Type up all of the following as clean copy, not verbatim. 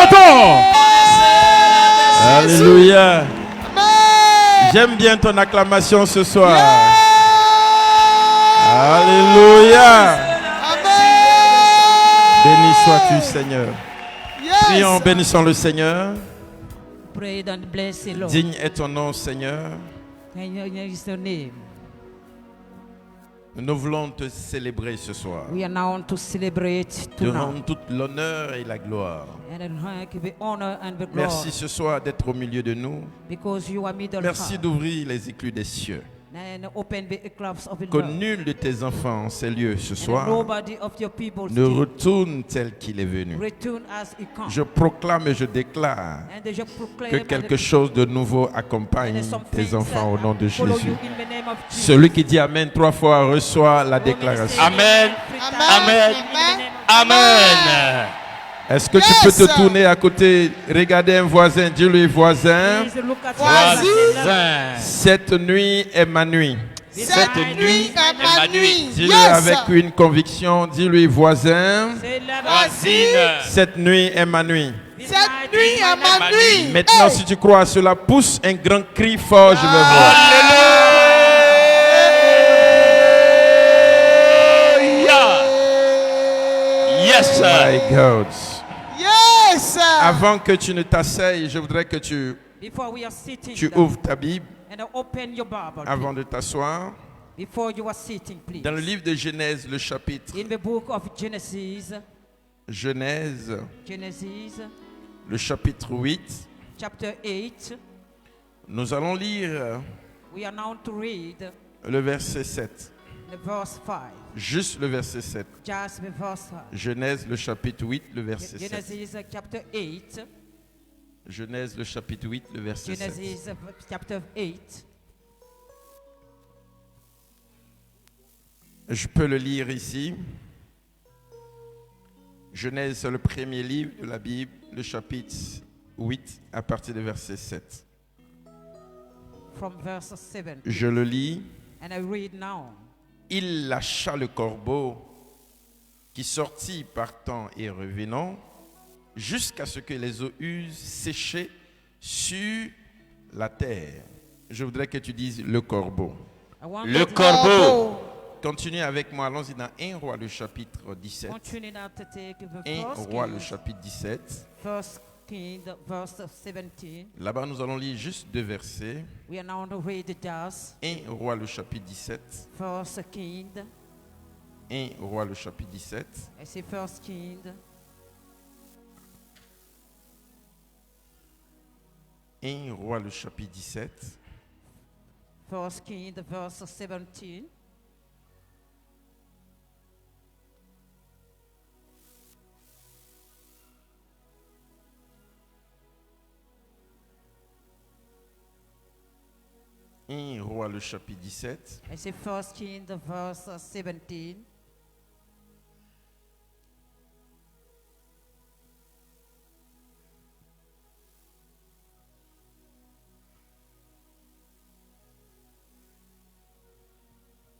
t'entends. Alléluia. Amen. J'aime bien ton acclamation ce soir. Alléluia. Amen. Béni sois-tu, Seigneur. Yes. Prions, bénissons le Seigneur. Pray and bless the Lord. Digne est ton nom, Seigneur. And is your name. Nous voulons te célébrer ce soir. We are now to celebrate Te tonight. rendre toute l'honneur et la gloire. And give the honor and the glory. Merci ce soir d'être au milieu de nous. Because you are middle Merci heart. d'ouvrir les éclus des cieux. And open the eclipse of the Que Lord. nul de tes enfants en ces lieux ce And soir nobody of your people ne still retourne tel qu'il est venu. return as he comes. Je proclame et je déclare And they just proclaim que and quelque chose de nouveau accompagne and some tes things enfants au nom de follow Jésus. you in the name of Jesus. Celui qui dit Amen 3 fois reçoit la déclaration. Amen. Amen. Amen. Est-ce que tu peux te tourner à côté, regarder un voisin, dis-lui voisin, Please look at Voisin. cette nuit est ma nuit. Cette nuit est ma nuit. Dis-lui Yes. avec une conviction, dis-lui voisin, Voisine. cette nuit est ma nuit. Cette nuit est ma nuit. Maintenant, Hey. si tu crois à cela, pousse un grand cri fort, je veux voir. Yes, sir. My God. Yes. Avant que tu ne t'asseyes, je voudrais que tu Before we are sitting down, ouvres ta Bible and open your Bible. avant de t'asseoir. Before you are sitting, please. Dans le livre de Genèse, le chapitre In the book of Genesis, Genèse, le chapitre 8, chapter 8, nous allons lire we are now to read le verset 7. the verse 5. Juste le verset 7. Just the verse 5. Genèse, le chapitre 8, le verset 7. Genesis chapter 8. Genèse, le chapitre 8, le verset 7. Genesis chapter 8. Je peux le lire ici. Genèse, c'est le premier livre de la Bible, le chapitre 8, à partir du verset 7. From verse 7. Je le lis. And I read now. Il lâcha le corbeau qui sortit partant et revenant jusqu'à ce que les eaux eussent séché sur la terre. Je voudrais que tu dises le corbeau. I want Le you to corbeau. Continue avec moi, allons-y dans 1 Roi, le chapitre 17. continue now to take the 1 first Roi, le King, chapitre 17. first King, verse 17. Là-bas, nous allons lire juste 2 versets. We are now to read just 1 Roi, le chapitre 17. first King. 1 Roi, le chapitre 17. I say first King. 1 Roi, le chapitre 17. First King, verse 17. Roi, le chapitre 17. I say first King, verse 17.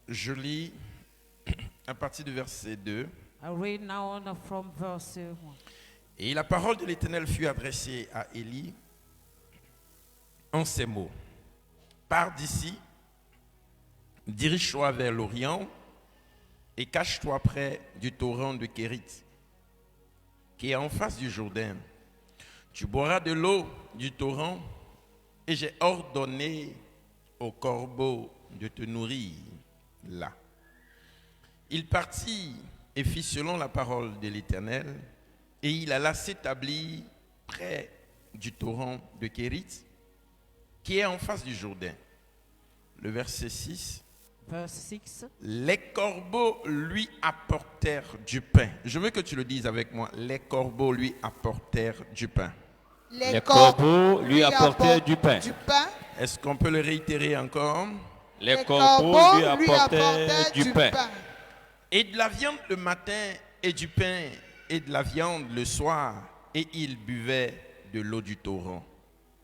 Je lis à partir du verset 2. I read now on from verse 1. Et la parole de l'Éternel fut adressée à Élie en ces mots. Pars d'ici, dirige-toi vers l'Orient et cache-toi près du torrent de Kérit, qui est en face du Jourdain. Tu boiras de l'eau du torrent et j'ai ordonné au corbeau de te nourrir là. Il partit et fit selon la parole de l'Éternel et il alla s'établir près du torrent de Kérit, qui est en face du Jourdain. Le verset 6. Verse 6. Les corbeaux lui apportèrent du pain. Je veux que tu le dises avec moi. Les corbeaux lui apportèrent du pain. Les corbeaux lui apportaient du pain. Est-ce qu'on peut le réitérer encore? Les corbeaux lui apportaient du pain. Et de la viande le matin et du pain et de la viande le soir. Et il buvait de l'eau du torrent.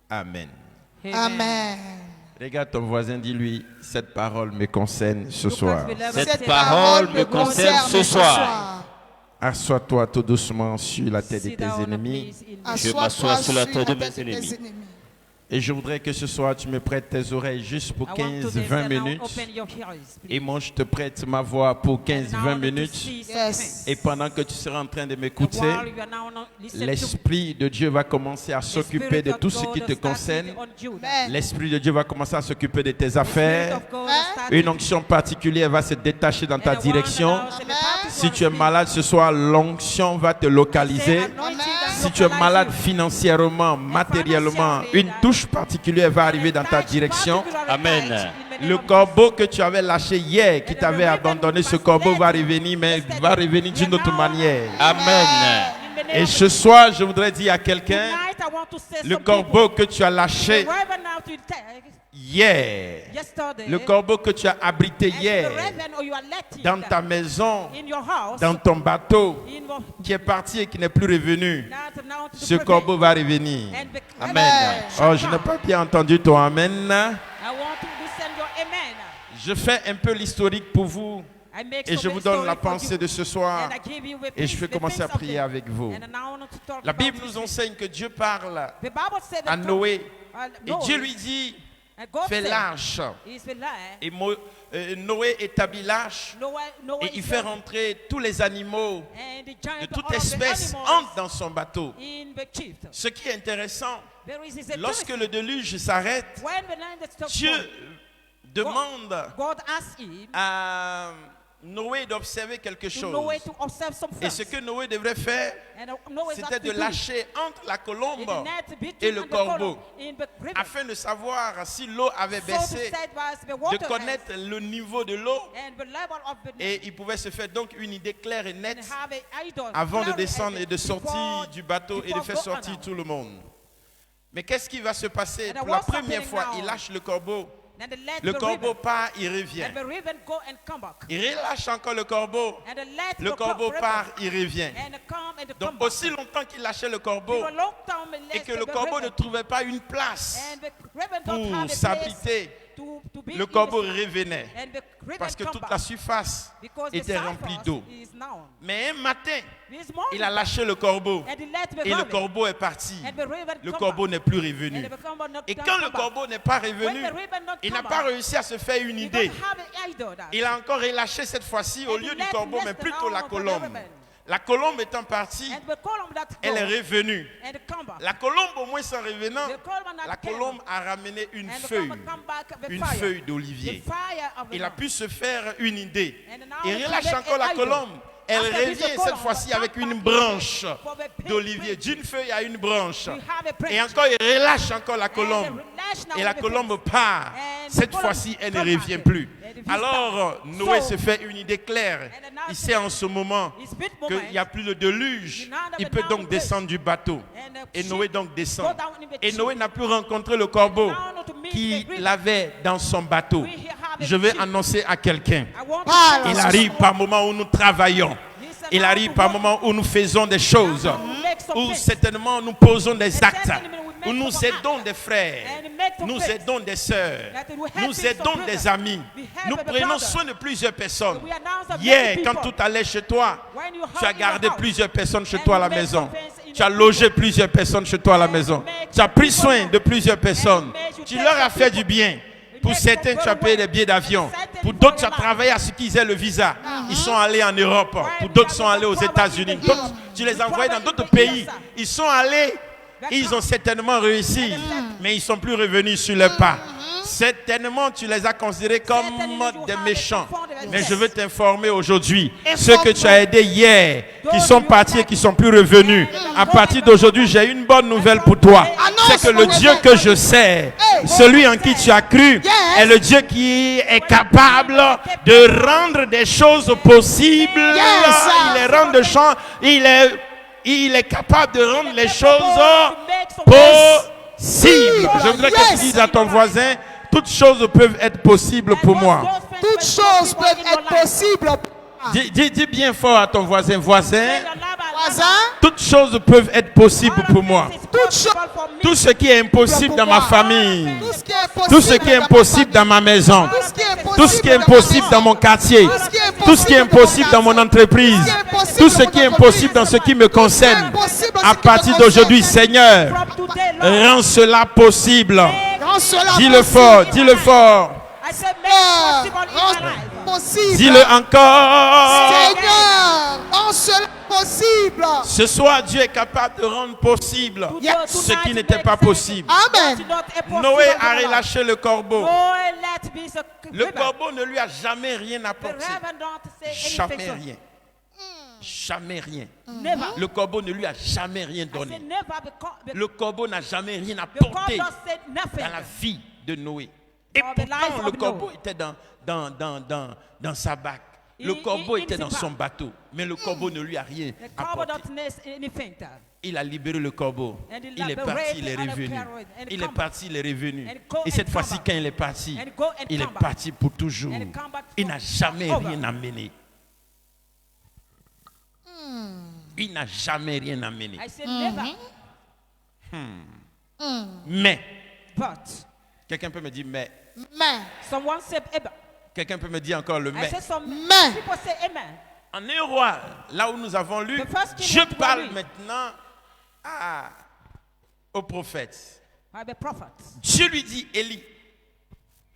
Amen. Amen. Regarde ton voisin, dis-lui, cette parole me concerne ce soir. Cette parole me concerne ce soir. Assois-toi tout doucement sur la tête de Sit tes down, ennemis. please, in Je m'assois sur la tête de mes ennemis. Et je voudrais que ce soir, tu me prêtes tes oreilles juste pour I want to 15-20 listen now. minutes. Open your ears, please. Et moi, je te prête ma voix pour And now 15-20 to minutes. see some Yes. things. Et pendant que tu seras en train de And m'écouter, while you are now listening to l'Esprit de Dieu va commencer à the s'occuper de Spirit tout of ce qui God te started concerne. on Judah. Amen. L'Esprit de Dieu va commencer à s'occuper de tes The Spirit affaires. of God Hein? started Une onction particulière va se détacher dans ta and the one direction. that now is about to Si go tu es speak. malade ce soir, l'onction va te localiser. Say anointing that Si tu es localize malade you. financièrement, matériellement, une touche particulière va arriver dans ta direction. Amen. Le corbeau que tu avais lâché hier, qui t'avait abandonné, ce corbeau va revenir, mais va revenir d'une autre manière. Amen. Et ce soir, je voudrais dire à quelqu'un, le corbeau que tu as lâché hier, le corbeau que tu as abrité hier, dans ta maison, dans ton bateau, qui est parti et qui n'est plus revenu, ce corbeau va revenir. Amen. Oh, je n'ai pas bien entendu ton amen. I want to listen your amen. Je fais un peu l'historique pour vous I make et so je many vous donne stories la for pensée you. de ce soir And I give you the et je vais peace, the commencer à peace of prier them. avec vous. And now I want to talk La about Bible this. nous enseigne que Dieu parle The Bible said that à Noé et Noah, Dieu lui dit, and God fais said, l'arche. He said, "Lie." Et Noé établit l'arche Noah et is il fait there. rentrer tous les animaux And the de giant toute all of the espèce animals entrent dans son bateau. in the ship. Ce qui est intéressant, There is a lorsque territory. le déluge s'arrête, When the land is stopped Dieu flowing, demande God asked him à Noé d'observer quelque to chose. Noah to observe some Et things. ce que Noé devrait faire, And Noah is c'était asked de to do lâcher entre la colombe in the net between et le and the corbeau, column in the river. afin de savoir si l'eau avait So to baissé, set was the de water connaître le niveau de l'eau. and the level of the Et il pouvait se faire donc une idée claire et and nette have a idol avant de clearly descendre et de before- sortir du bateau et de before faire go sortir on. tout le monde. Mais qu'est-ce qui va se passer? And Pour la what's première happening fois, now? il lâche le corbeau. And the let Le the corbeau river, part, il revient. and the river go and come back. Il relâche encore le corbeau. And the let Le the corbeau river part, il revient. and come and Donc come back. aussi longtemps qu'il lâchait le corbeau For a long time, it et left que le the corbeau river. ne trouvait pas une place And the river don't have pour a place s'abriter, to be le in corbeau the- revenait and the river parce que come toute back la surface because the était remplie surface d'eau. is known. Mais un matin, This morning, il a lâché le corbeau and he let the et le river, corbeau est parti. and the river Le come corbeau back. n'est plus And revenu. the corbeau not Et come quand le back. corbeau n'est pas When revenu, the river not il come n'a pas back, réussi à se faire une he idée. don't have an idol that. Il a encore relâché cette fois-ci au And lieu he du let corbeau, less mais than plutôt la all of the colombe. river. La colombe étant partie, And the column that elle go, est revenue. and come back. La colombe, au moins sans revenant, The column that la came, colombe a ramené une and the feuille, column come back, the une fire. feuille The d'olivier. fire of the Il a Lord. pu se faire une idée. And now Il he relâche make encore an la idol. colombe. Elle After this, revient the cette column fois-ci will avec come une back branche for the big d'olivier, branch. d'une feuille à une branche. We have a branch. Et encore, il relâche encore la And colombe. the relâche now Et la the colombe branch. part. And Cette the column fois-ci, elle ne come revient back. plus. And this Alors, time. Noé So, se fait une idée claire. And now Il the- sait en ce moment It's bit moment. qu'il n'y a plus de déluge. You know that Il the peut now donc place. descendre du bateau. And the Et ship Noé donc descend. go down in the Et ship. Noé n'a plus rencontré le corbeau Now to meet qu'il the river. avait dans son bateau. We have a Je vais ship. annoncer à quelqu'un. I want to Parle. tell Il you arrive something. par moment où nous travaillons. Listen Il now arrive to par what- moment où nous faisons des choses. Now we make some Où things. certainement nous posons des And actes. certainly we make Où nous some aidons acts. des frères. And make some Nous things. aidons des sœurs. That we help Nous some aidons brothers. des amis. We help Nous the prenons brothers. soin de plusieurs personnes. We announce that Hier, many quand people, tout allait chez toi, when you tu as have in gardé your house, plusieurs personnes chez and toi à you la make maison. some things in Tu as the logé people. plusieurs personnes chez toi à la And maison. make Tu as pris people soin know. de plusieurs personnes. make you Tu take leur as some fait people. du bien. You Pour make certains, some tu as good payé work. des billets d'avion. And certainly Pour d'autres, tu for as the travaillé à ce qu'ils aient le visa. Ils sont allés en Europe. Pour d'autres, sont allés aux États-Unis. D'autres, tu les as envoyés dans d'autres pays. Ils sont allés et ils ont certainement réussi. Mais ils ne sont plus revenus sur le pas. Certainement, tu les as considérés comme des méchants. Mais je veux t'informer aujourd'hui, ceux que tu as aidés hier, qui sont partis et qui ne sont plus revenus, à partir d'aujourd'hui, j'ai une bonne nouvelle pour toi. C'est que le Dieu que je sais, celui en qui tu as cru, est le Dieu qui est capable de rendre des choses possibles. Il est rend de champ, il est capable de rendre les choses possibles. Je voudrais que tu dises à ton voisin, toutes choses peuvent être possibles pour moi. Toutes choses peuvent être possibles. Dis bien fort à ton voisin, voisin, Voisin, toutes choses peuvent être possibles pour moi. toutes choses, Tout ce qui est impossible dans ma famille, tout ce qui est possible, tout ce qui est impossible dans ma maison, tout ce qui est tout ce qui est impossible dans mon quartier, Tout ce qui est impossible dans mon entreprise, tout ce qui est impossible dans ce qui me concerne, à partir d'aujourd'hui, Seigneur, From today, Lord, rends cela possible. Rends cela Dis-le fort, possible. dis-le fort. I said, make it possible in Rends my cela life. possible. Dis-le encore. Seigneur, rends cela possible. Ce soir, Dieu est capable de rendre possible Yes. ce qui n'était pas possible. Amen. Noé a relâché le corbeau. Noé let be so Le river. corbeau ne lui a jamais rien The apporté. river don't say Jamais anything. rien. Jamais rien. Never. Le corbeau ne lui a jamais rien I donné. said never because Le corbeau n'a jamais rien the God apporté don't say nothing. dans la vie de Noé. Et Dans the life pourtant, le of corbeau Noah. était dans sa barque. Le corbeau in était his dans son bark. bateau. Mais le corbeau ne lui a rien The cowboy apporté. don't say anything. Il a libéré le corbeau. And he Il est liberated parti, il est and revenu. carried and Il est come back. parti, il est revenu. And go Et cette and fois-ci, come quand back. il est parti, And go and il est come back. parti pour toujours. And come back Il n'a jamais over. rien amené. Il n'a jamais rien amené. I said never. Mais, But quelqu'un peut me dire mais. Mais, someone said amen. Quelqu'un peut me dire encore le I mais. said some Mais. people say amen. En un roi, là où nous avons lu, The first king je of parle Israel. maintenant au prophète. By the prophet. Dieu lui dit, Élie,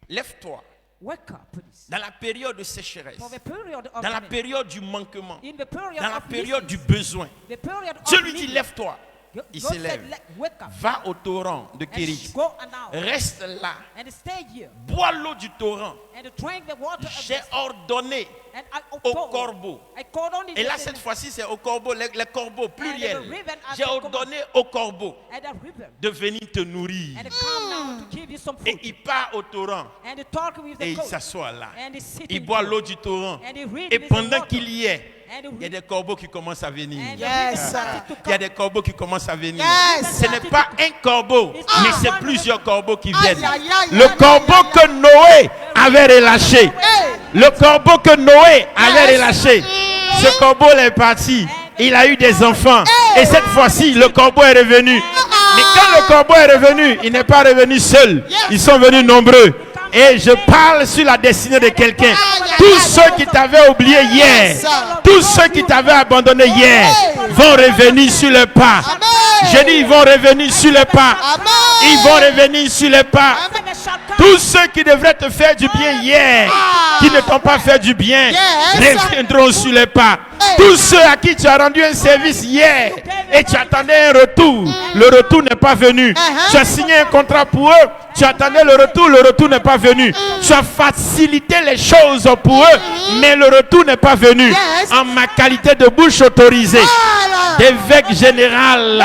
lève-toi Wake up, please. dans la période de sécheresse, For the period of dans la famine. période du manquement, In the period dans la of période du missions. besoin. The period Dieu of lui dit, need. lève-toi. God Il said, s'élève. wake up. Va au torrent de And Kérit. go and now. Reste là. And stay here. Bois l'eau du torrent. And drink the water of J'ai this. ordonné And I au told- corbeau. I called on Et là, the- cette fois-ci, c'est au corbeau, les corbeaux pluriels. And the river as J'ai the ordonné au corbeau and the river. de venir te nourrir. And come now to give you some Et food. il part au torrent And talk with et the il coach. s'assoit là. And he sit Il in boit there. l'eau du torrent. And he read Et with pendant the water. qu'il y est, And il y a des corbeaux qui commencent à venir. And the Yes, river sir. started to Il y a come. des corbeaux qui commencent à venir. Yes. Ce n'est pas un corbeau, It's mais not c'est one plusieurs corbeaux qui Aïe, viennent. aïe, aïe, Le aïe, corbeau aïe, que Noé avait relâché. Hey. Le corbeau que Noé avait relâché. Ce corbeau est parti. Il a eu des enfants. Et cette fois-ci, le corbeau est revenu. Mais quand le corbeau est revenu, il n'est pas revenu seul. Ils sont venus nombreux. Et je parle sur la destinée de quelqu'un. Tous ceux qui t'avaient oublié hier, tous ceux qui t'avaient abandonné hier, vont revenir sur le pas. Je dis, ils vont revenir sur le pas. Ils vont revenir sur le pas. And they shall come. Tous ceux qui devraient te faire du bien hier, qui ne t'ont pas fait du bien, Yes. reviendront sur les pas. Tous ceux à qui tu as rendu un service hier et tu attendais un retour, le retour n'est pas venu. Tu as signé un contrat pour eux, tu attendais le retour n'est pas venu. Tu as facilité les choses pour eux, mais le retour n'est pas venu. Yes. En ma qualité de bouche autorisée, Voilà. d'évêque général,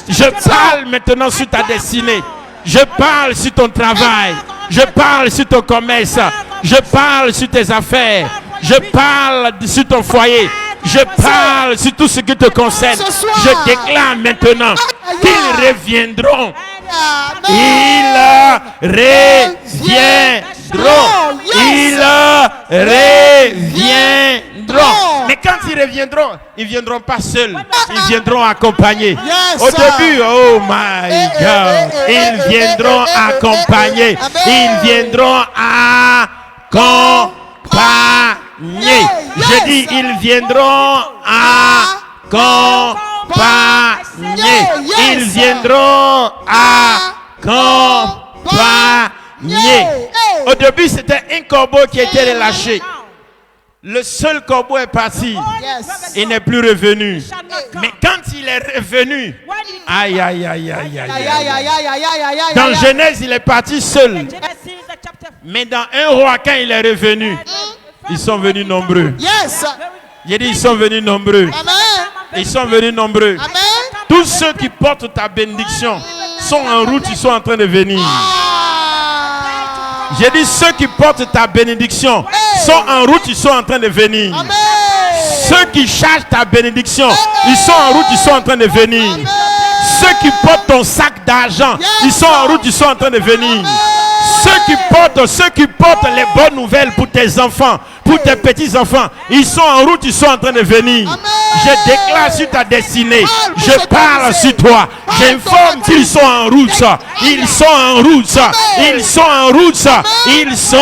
je parle maintenant sur ta destinée. Je parle sur ton travail. Je parle sur ton commerce. Je parle sur tes affaires. Je parle sur ton foyer. Je parle sur tout ce qui te concerne. Ce soir. Je déclare maintenant qu'ils reviendront. Amen. Ils reviendront. Ils reviendront. Mais quand ils ne viendront pas seuls. Ils viendront accompagnés. Yes, Au sir. début, oh my God, ils viendront accompagnés. Ils viendront accompagnés. Je dis, ils viendront accompagnés. Ils viendront accompagnés. Au début, c'était un corbeau qui était relâché. Le seul corbeau est parti. Yes. Il n'est plus revenu. Shall not come. Mais quand il est revenu, When he aïe, aïe, aïe, aïe, aïe, Aïe, aïe. aïe, aïe, aïe, aïe, aïe, aïe, Dans aïe. Genèse, il est parti seul. Genesis, the chapter. Mais dans un roi, quand il est revenu, ils sont venus nombreux. Yes. J'ai dit, ils sont venus nombreux. Amen. Ils sont venus nombreux. Amen. Tous ceux qui portent ta bénédiction sont en route, ils sont en train de venir. Ah. J'ai dit, ceux qui portent ta bénédiction sont en route, ils sont en train de venir. Amen. Ceux qui chargent ta bénédiction, ils sont en route, ils sont en train de venir. Ceux qui portent ton sac d'argent, ils sont en route, ils sont en train de venir. Ceux qui portent les bonnes nouvelles pour tes enfants, pour tes petits-enfants, ils sont en route, ils sont en train de venir. Je déclare sur ta destinée, je parle sur toi, j'informe qu'ils sont en route, ils sont en route, ils sont en route, ils sont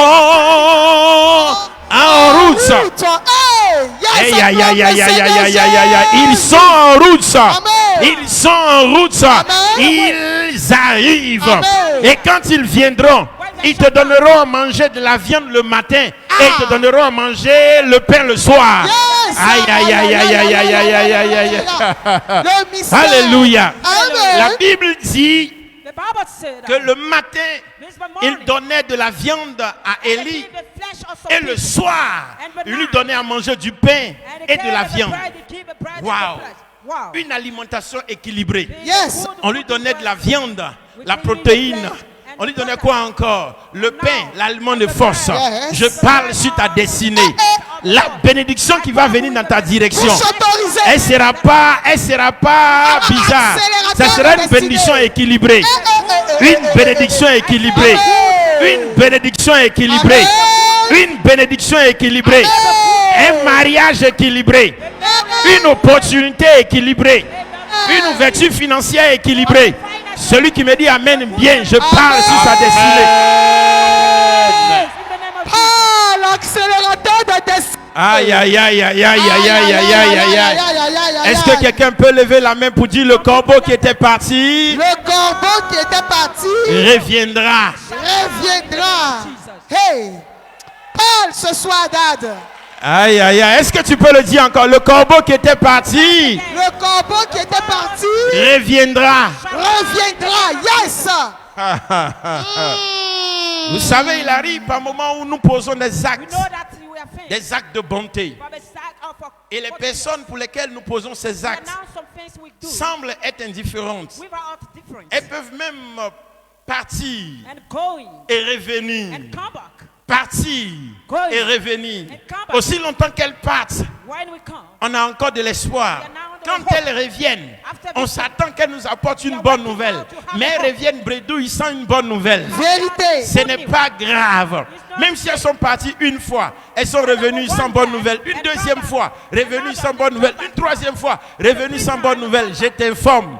En route. Hey, yes, Aïe, aïe, aïe, aïe, aïe, aïe, aïe, aïe, aïe, aïe. Ils sont en route. Amen. Ils sont en route. Amen. Ils arrivent. Amen. Et quand ils viendront, ils te donneront à manger de la viande le matin et ils te donneront à manger le pain le soir. Yes. Aïe, aïe, aïe, aïe, aïe, aïe, aïe, aïe, aïe, aïe. Le mystère. Alléluia. Amen. La Bible dit The Bible said que le matin, this morning, il donnait de la viande à and they Élie give the flesh of some et le people. soir, il lui donnait à manger du pain And et they de la gave the viande. bread, they give the bread and the Wow. flesh. Wow. Une alimentation équilibrée. Yes. On lui donnait de la viande, la protéine. On lui donnait quoi encore? Le pain, l'aliment de force. Yes. Je parle sur ta destinée. La bénédiction qui va venir dans ta direction. Vous s'autorisez. Elle sera pas bizarre. Ça sera une bénédiction équilibrée. Une bénédiction équilibrée. Une bénédiction équilibrée. Une bénédiction équilibrée. Un mariage équilibré. Une opportunité équilibrée. Une ouverture financière équilibrée. Celui qui me dit Amen bien, je parle sur sa destinée. In the name of Jesus. Ah, l'accélérateur de destinée. Aïe, aïe, aïe, aïe, aïe, aïe, aïe, aïe, aïe, aïe. Est-ce que quelqu'un peut lever la main pour dire le corbeau qui était parti Le corbeau qui était parti reviendra? reviendra. Hey, parle ce soir, Dad. Aïe, aïe, aïe. Est-ce que tu peux le dire encore? Le corbeau qui était parti Le corbeau qui était parti reviendra. reviendra. Yes. Vous savez, il arrive par moment où nous posons des We actes, know that we are finished. des actes de bonté. From a sack of a- Et les personnes pour lesquelles nous posons ces And actes now some things we do semblent être indifférentes. without difference. Elles peuvent même partir And going et revenir. and come back. Partir et revenir. Aussi longtemps qu'elles partent, When we come, on a encore de l'espoir. Quand elles reviennent, on s'attend qu'elles nous apportent une bonne nouvelle. Mais elles reviennent bredouilles sans une bonne nouvelle. Vérité. Ce n'est pas grave. Même si elles sont parties une fois, elles sont revenues sans bonne nouvelle. Une deuxième fois, revenues sans bonne nouvelle. Une troisième fois, revenues sans bonne nouvelle. Je t'informe.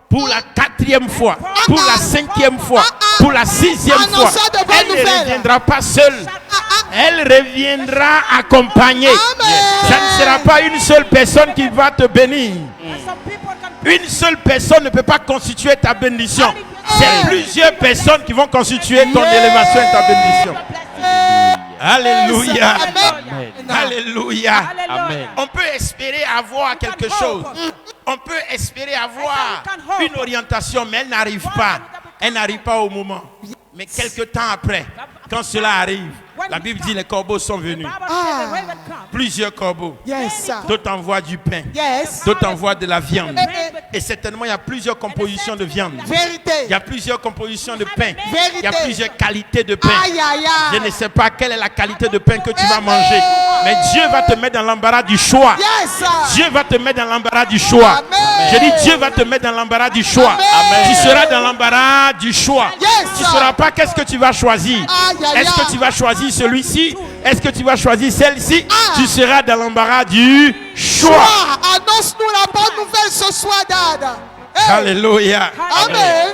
Pour la quatrième fois, pour la cinquième fois, pour la sixième fois, elle ne reviendra pas seule. Elle reviendra accompagnée. Ça ne sera pas une seule personne qui va te bénir. and some people can Une seule personne ne peut pas constituer ta bénédiction. C'est plusieurs personnes qui vont constituer ton élévation et ta bénédiction. Alléluia. Amen. Alléluia. Hallelujah. On peut espérer avoir quelque chose. On peut espérer avoir une orientation, mais elle n'arrive pas. Elle n'arrive pas au moment. Mais quelque temps après, quand cela arrive, la Bible dit les corbeaux sont venus. Bible said the raven come. Plusieurs corbeaux. Yes. D'autres envoient du pain. Yes. D'autres envoient de la viande. Et certainement, il y a plusieurs compositions de viande. Vérité. Il y a plusieurs compositions de pain. Vérité. Il y a plusieurs qualités de pain. Aïe, aïe, Je aïe. ne sais pas quelle est la qualité de pain que tu vas manger. Mais Dieu va te mettre dans l'embarras du choix. Yes. Dieu va te mettre dans l'embarras du choix. Amen. Je dis Dieu va te mettre dans l'embarras du choix. Amen. Tu seras dans l'embarras du choix. Yes. Tu ne sauras pas qu'est-ce que tu vas choisir. Aïe, aïe, Est-ce que aïe. tu vas choisir celui-ci? Est-ce que tu vas choisir celle-ci? Ah. Tu seras dans l'embarras du choix. Toi, annonce-nous la bonne nouvelle ce soir, Dad. Hey. Alléluia. Amen.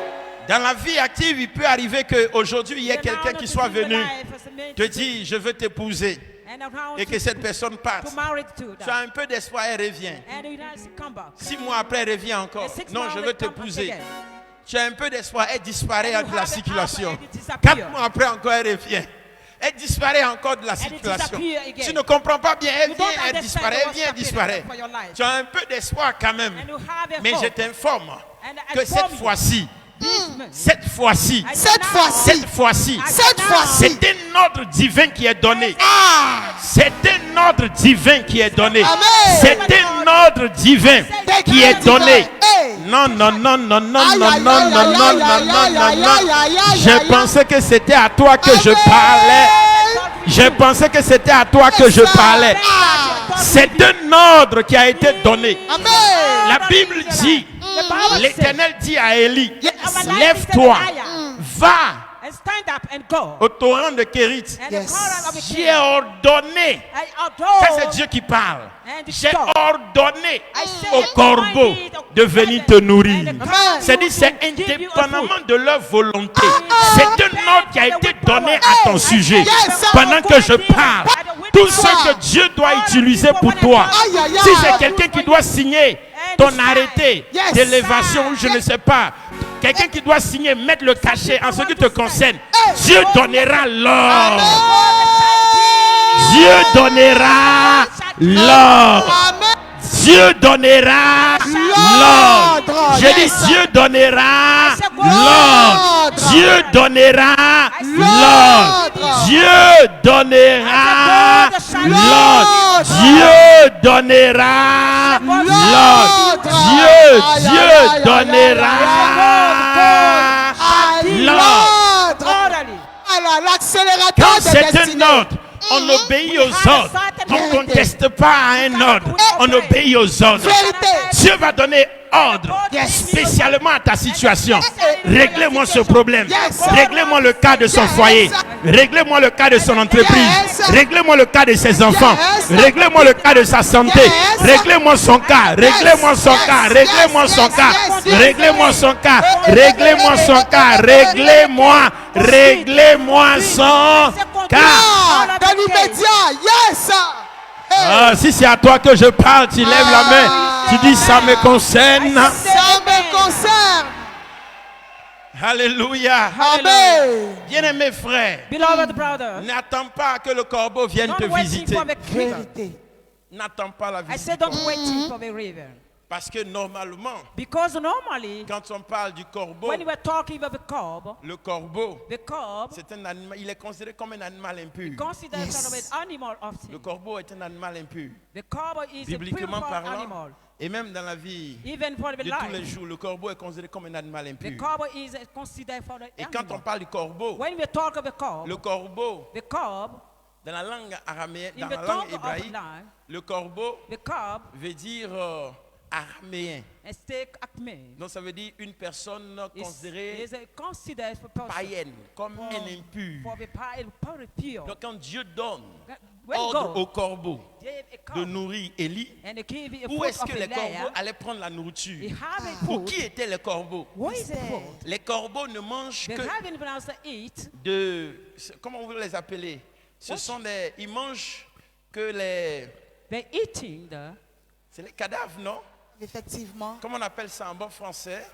Dans la vie active, il peut arriver qu'aujourd'hui, il y ait quelqu'un qui soit venu te dire, je veux t'épouser, et que cette personne parte. Tu as un peu d'espoir, elle revient. 6 mois après, elle revient encore. Non, je veux t'épouser. Tu as un peu d'espoir, elle disparaît de la circulation. 4 mois après, encore, elle revient. Elle disparaît encore de la circulation. Tu ne comprends pas bien, elle vient, elle disparaît, elle vient, elle disparaît. Tu as un peu d'espoir quand même. Mais je t'informe que cette fois-ci, c'est un ordre divin qui est donné. C'est un ordre divin qui est donné. C'est un ordre divin qui est donné. Non, non, non, non, non, non, non, non, non, non, non, non, non. Je pensais que c'était à toi que je parlais. Je pensais que c'était à toi que je parlais. C'est un ordre qui a été donné. La Bible dit, l'Éternel dit à Élie, lève-toi, va au torrent de Kérit. J'ai ordonné, ça c'est Dieu qui parle, j'ai ordonné au corbeau de venir te nourrir. C'est-à-dire, c'est indépendamment de leur volonté. C'est un ordre qui a été donné à ton sujet. Pendant que je parle, tout ce que Dieu doit utiliser pour toi. Aïe, aïe, aïe. Si c'est quelqu'un qui doit signer ton arrêté Yes. d'élévation, ou je ne sais pas, quelqu'un qui doit signer, mettre le cachet en ce qui te concerne, Dieu donnera l'or. Dieu donnera l'or. Amen. Dieu donnera l'or. L'ordre. J'ai dit Yes. Dieu donnera l'or. L'ordre. Dieu donnera l'or. L'ordre. Dieu donnera l'or. Dieu donnera l'or. Dieu donnera l'or. Alors, l'accélérateur Quand de c'est destinée. un ordre, on obéit aux ordres. On ne conteste pas à un ordre. On obéit aux ordres. Vérité. Dieu va donner ordre spécialement à ta situation. Réglez-moi ce problème. Réglez-moi le cas de son foyer. Réglez-moi le cas de son entreprise. Réglez-moi le cas de ses enfants. Réglez-moi le cas de sa santé. Réglez-moi son cas. Réglez-moi son cas. Réglez-moi son cas. Réglez-moi son cas. Réglez-moi son cas. Réglez-moi. Réglez-moi son cas. Dans l'immédiat. Yes. Ah, si c'est à toi que je parle, tu lèves la main. Tu dis ça me concerne. Ça me concerne. Alléluia. Amen. Bien-aimés frères, Beloved brother, n'attends pas que le corbeau vienne te don't wait visiter. for the river. Vérité. N'attends pas la I visite. said don't wait for the river. Parce que normalement, Because normally, quand on parle du corbeau, when we're talking about le corbeau, the cob c'est un animal, il est considéré comme un animal impur. considered Yes. sort of an animal of sin. Le corbeau est un animal impur, The cob is a bibliquement purified parlant, animal. et même dans la vie Even for the de tous les life, jours, le corbeau est considéré comme un animal the impur. cob is considered for the Et quand on animal. parle du corbeau, When we talk of le corbeau, the cob, dans la langue araméenne, in dans the la langue tongue of hébraïque, life, le corbeau the cob veut dire araméen. is take acme. Donc ça veut dire une personne considérée Is considered for person païenne, comme un impur. for the pure. Donc quand Dieu donne When ordre au God corbeau gave a de cob nourrir Élie, and he gave a où food est-ce of que a les corbeaux layer, allaient prendre la he nourriture? have a Pour food. qui étaient les corbeaux? What is the food? Les corbeaux ne mangent They que haven't been able to eat. comment on veut les appeler? Ce sont des, ils mangent que les, They're eating the c'est les cadavres, non? Effectivement. Comment on appelle ça en bon français?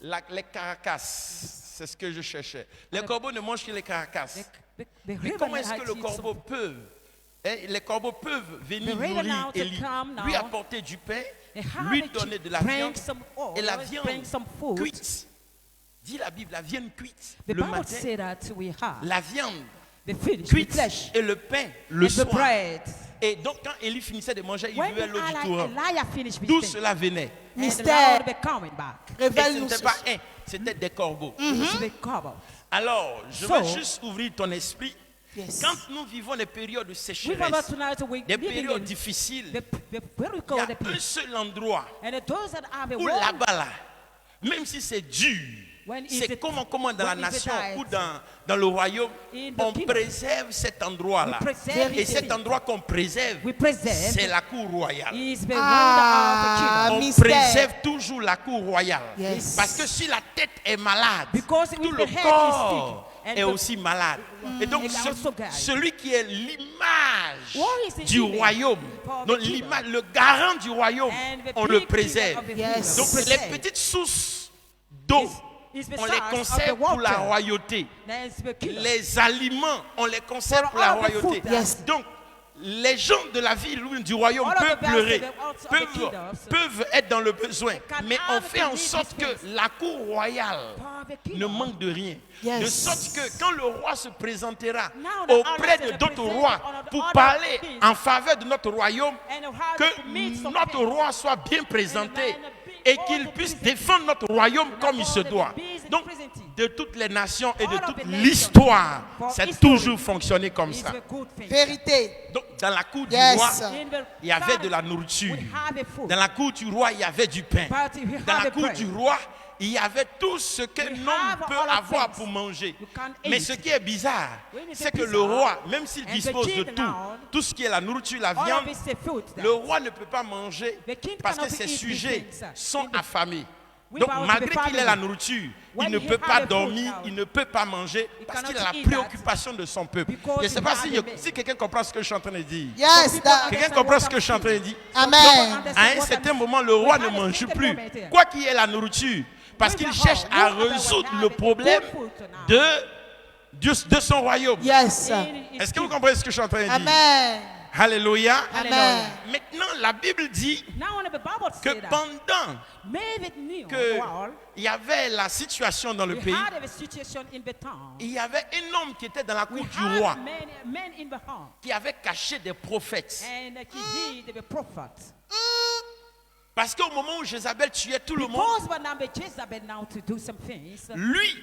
Les carcasses. C'est ce que je cherchais. Les corbeaux ne mangent que les carcasses. Mais comment est-ce que le corbeau peut, les corbeaux peuvent venir nourrir Élie, lui apporter du pain, lui donner de la viande, et la viande cuite. Dit la Bible, la viande cuite The le Bible matin, says that we have la viande the fish, the cuite flesh, et le pain le and the soir. bread. Et donc quand Élie finissait de manger, il When buvait l'eau du torrent. Elijah finished with D'où things, cela venait? and the Mystère. Lord be coming back. Et ce Révèle-nous n'était ce pas un, c'était des corbeaux. It's the cover. Alors, je So- veux juste ouvrir ton esprit. Yes. Quand nous vivons des périodes de We sécheresse, remember tonight we des living périodes in difficiles, the where we il y call a the un people. seul endroit And those that have a où war, là-bas, là, même si c'est dur, When is c'est it- comment dans la when is it nation right? ou dans le royaume, In the on kingdom. préserve cet endroit-là. We preserve Et it. cet endroit qu'on préserve, we present c'est la cour royale. is the Ah, round of the On mystère. préserve toujours la cour royale. Yes. Parce que si la tête est malade, Because tout if le the head is corps sick, and est the- aussi malade. Et donc, And also guide. celui qui est l'image What is the du image royaume, for the donc kingdom? l'image, le garant du royaume, and the on le big préserve. kingdom of the Yes. kingdom. Donc, We les preserve. petites sources d'eau, Is the on les source of the conserve pour la water. royauté. That is the kingdom. Les aliments, on les conserve For pour la all the royauté. food. Yes. Donc, les gens de la ville ou du royaume All of peuvent the pleurer, vassals of the peuvent, kingdoms peuvent être dans le besoin. can Mais on have fait to en leave sorte this que place. la cour royale For the ne kingdom. manque de rien. Yes. De sorte que quand le roi se présentera Now the auprès others de will d'autres present rois on the pour other parler kings. en faveur de notre royaume, And how que to meet some notre things. roi soit bien présenté And the man et be qu'il also puisse presented. défendre notre royaume And comme il all se the doit. business Donc, presented. de toutes les nations et de All of toute the nations. l'histoire, For c'est history. toujours fonctionné comme Is ça. a good thing. Vérité. Donc, dans la cour du Yes. roi, In the il y avait garden, de la nourriture. we have a food. Dans la cour du roi, il y avait du pain. But we Dans have la a cour bread. du roi, il y avait tout ce We qu'un homme have peut all of avoir things pour manger. you can Mais eat. ce qui est bizarre, When it's c'est que le bizarre, roi, même s'il and the dispose de king tout, now, tout ce qui est la nourriture, la All viande, of it's the food. le roi ne peut pas manger The king parce que cannot ses eat these sujets things. sont affamés. We Donc bow to the malgré qu'il ait la family. nourriture, When il ne he peut have pas the food dormir, now, il ne peut pas manger he parce cannot qu'il a la eat that préoccupation de son peuple. because Je ne sais pas he si, has a- si quelqu'un comprend ce que je suis en train de dire. Yes, Dad. Quelqu'un comprend ce que je suis en train de dire? Amen. À un certain moment, le roi ne mange plus. Quoi qu'il y ait la nourriture, parce qu'il cherche à résoudre le problème de son royaume. Yes. Est-ce que vous comprenez ce que je suis en train de dire? Amen. Alléluia. Amen. Maintenant, la Bible dit Now when the Bible que said that, pendant David knew que well, il y avait la situation dans le we pays, had a situation in the town. il y avait un homme qui était dans la We cour du had roi, men in the home, qui avait caché des prophètes. and he hid the prophet. Parce qu'au moment où Jézabel tuait tout le monde, Because when I'm Jezebel now to do some things, lui,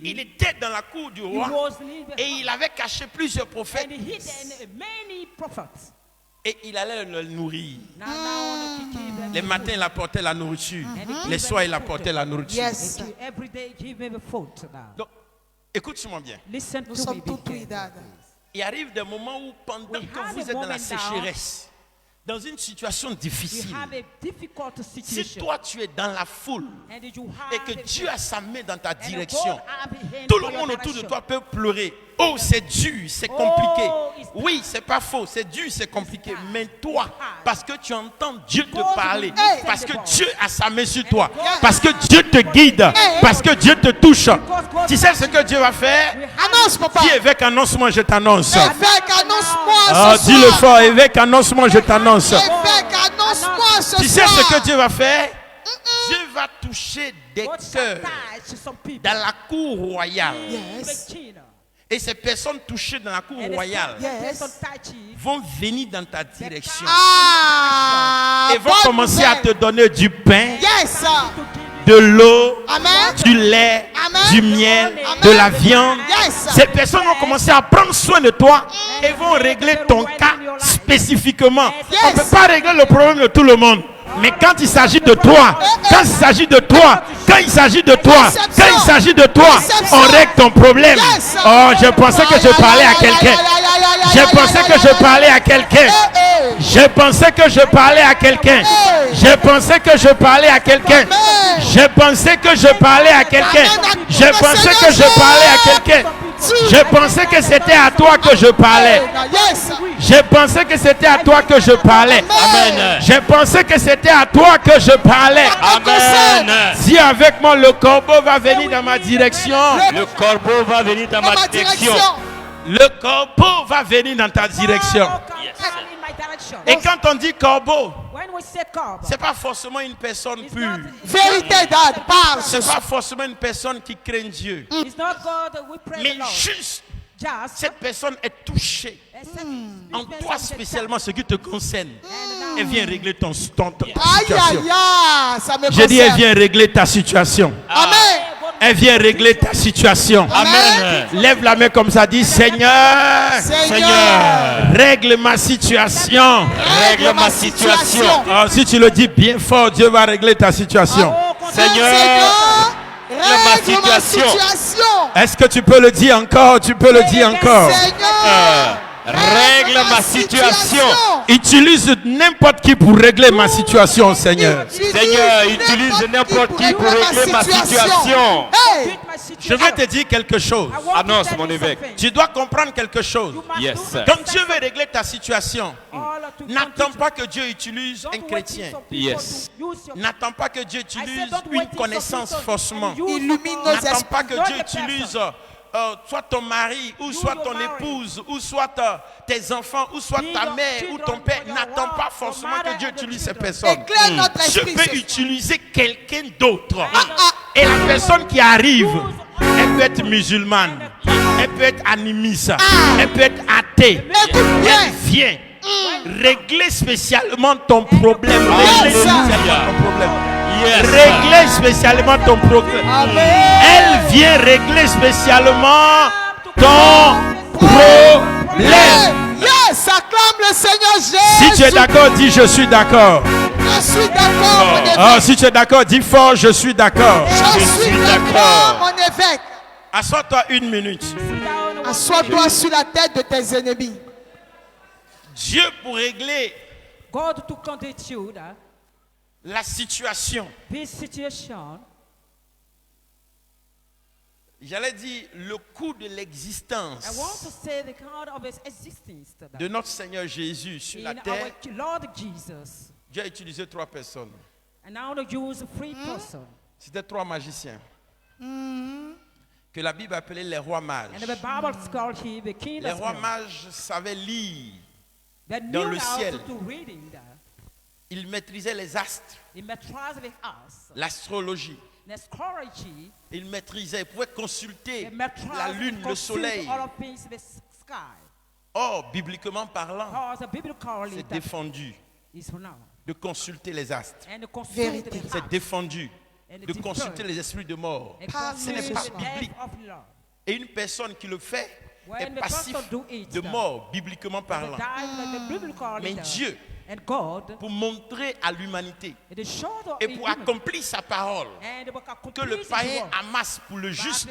il était dans la cour du he roi was in the et il avait caché plusieurs prophètes and he hid many prophets. et il allait le nourrir. Now he give them Les matins, il apportait la nourriture. And he Les give soirs, them il apportait la nourriture. Yes. every day give them food now. Donc, écoute-moi bien. Listen Nous to sommes me, tout big oui, Dad. Il arrive des moments où pendant We que have vous a êtes dans la moment now. sécheresse, dans une situation We difficile, have a difficult si situation. toi tu es dans la foule And you et have que Dieu a sa main dans ta and direction, God have a hand tout for le your monde autour de direction. toi peut pleurer. Oh, c'est dur, c'est compliqué. it's Oui, c'est pas faux, c'est dur, c'est compliqué. Mais toi, parce que tu entends Dieu te Because parler, you listen parce to que God. Dieu a sa main sur toi, God parce que has Dieu te guide, parce que Dieu te touche. God Tu sais ce que Dieu va faire? Annonce, papa. Dis avec annoncement, je t'annonce. Évêque, annonce-moi Ah, ce dis-le soir. fort, évêque, annonce-moi, je t'annonce. Évêque, annonce-moi ce Tu sais soir. ce que Dieu va faire? Dieu va toucher des God shall cœurs touch some people. dans la cour royale. Yes. The king. Et ces personnes touchées dans la cour And the royale Yes. person touchy. vont venir dans ta direction Ah, et vont bonne commencer à te nouvelle. donner du pain, Yes. de l'eau, Amen. du lait, Amen. du miel, Amen. de la viande. Yes. Ces personnes vont commencer à prendre soin de toi et vont régler ton cas spécifiquement. On ne peut pas régler le problème de tout le monde. Mais quand il s'agit de toi, quand il s'agit de toi, quand il s'agit de toi, quand il s'agit de toi, on règle ton problème. Yes. Oh, je pensais que je parlais à quelqu'un. Je pensais que je parlais à quelqu'un. Je pensais que je parlais à quelqu'un. Je pensais que je parlais à quelqu'un. Je pensais que je parlais à quelqu'un. Je pensais que je parlais à quelqu'un. Je pensais que c'était à toi que je parlais. Yes. Je pensais que c'était à toi que je parlais. Amen. Je pensais que c'était à toi que je parlais. Amen. Si avec moi le corbeau va venir dans ma direction. Le corbeau va venir dans Dans ma ma direction. direction. Le corbeau va venir dans ta direction. In my direction. Et quand on dit corbeau, When we say corb, c'est pas forcément une personne it's pure. not- Vérité, Dad, parle. C'est pas forcément une personne qui craint Dieu. It's not God that we pray Mais the Lord. juste, Just cette personne est touchée. except En this toi person spécialement, ce qui te concerne. And Elle vient régler ta Aïe, situation. aïe, aïe. Ça me J'ai dit, elle concerne. vient régler ta situation. Amen. Elle vient régler ta situation. Amen. Lève la main comme ça, dis Seigneur, Seigneur. règle ma situation. Règle ma situation. Ah, si tu le dis bien fort, Dieu va régler ta situation. Seigneur, Règle ma situation. situation. Est-ce que tu peux le dire encore? Tu peux le dire encore. Seigneur. règle ma situation. Utilise n'importe qui pour régler ma situation, Seigneur. Seigneur, utilise n'importe qui pour régler ma situation. Hey. Je vais te dire quelque chose. Annonce, mon évêque. Tu dois comprendre quelque chose. Yes. Quand Dieu veut régler ta situation, n'attends pas que Dieu utilise un chrétien. Yes. N'attends pas que Dieu utilise une connaissance forcément. Illumine nos N'attends esprits. pas que Dieu utilise soit ton mari, ou soit ton épouse, ou soit tes enfants, ou soit ta mère, ou ton père. N'attends pas forcément que Dieu utilise ces personnes. Éclaire notre Je esprit. peux utiliser quelqu'un d'autre. Et la personne qui arrive, elle peut être musulmane, elle peut être animiste, elle peut être athée. Écoute bien. Elle vient régler spécialement ton problème. Régler Yes. spécialement ton problème. Yes. Régler spécialement ton problème. Amen. Elle vient régler spécialement ton problème. Yes, acclame le Seigneur Jésus. Si tu es d'accord, dis je suis d'accord. Je suis d'accord, mon évêque. Ah, si tu es d'accord, dis fort je suis d'accord. Je suis d'accord, mon évêque. Assois-toi une minute. Assois-toi sur la tête de tes ennemis. Dieu pour régler God to conduct you. la situation, this situation, j'allais dire le coût de I want l'existence to say the kind of his existence today. de notre Seigneur Jésus sur la In terre, our Lord Jesus. Dieu a utilisé 3 personnes. And now to use a free person. C'était 3 magiciens que la Bible appelait les rois mages. And the Bible called him the king Les of rois spirits. mages savaient lire, They dans knew le how ciel. to reading that. ils maîtrisaient les astres, They memorized with us. l'astrologie. The astrology. Ils maîtrisaient, ils pouvaient consulter They memorized la lune, le soleil. all of things in the sky. Or, bibliquement parlant, Because the biblical c'est défendu is for now. de consulter les astres. And the consult Vérité. the C'est heart. défendu And de the consulter defer. les esprits de mort. And Ce n'est consult pas the death biblique. of love. Et une personne qui le fait When est the passif person do it, de mort, bibliquement The parlant. the biblical Mais leader. Dieu, And God, pour montrer à l'humanité it is short of et pour accomplir sa parole, que le païen amasse pour le juste,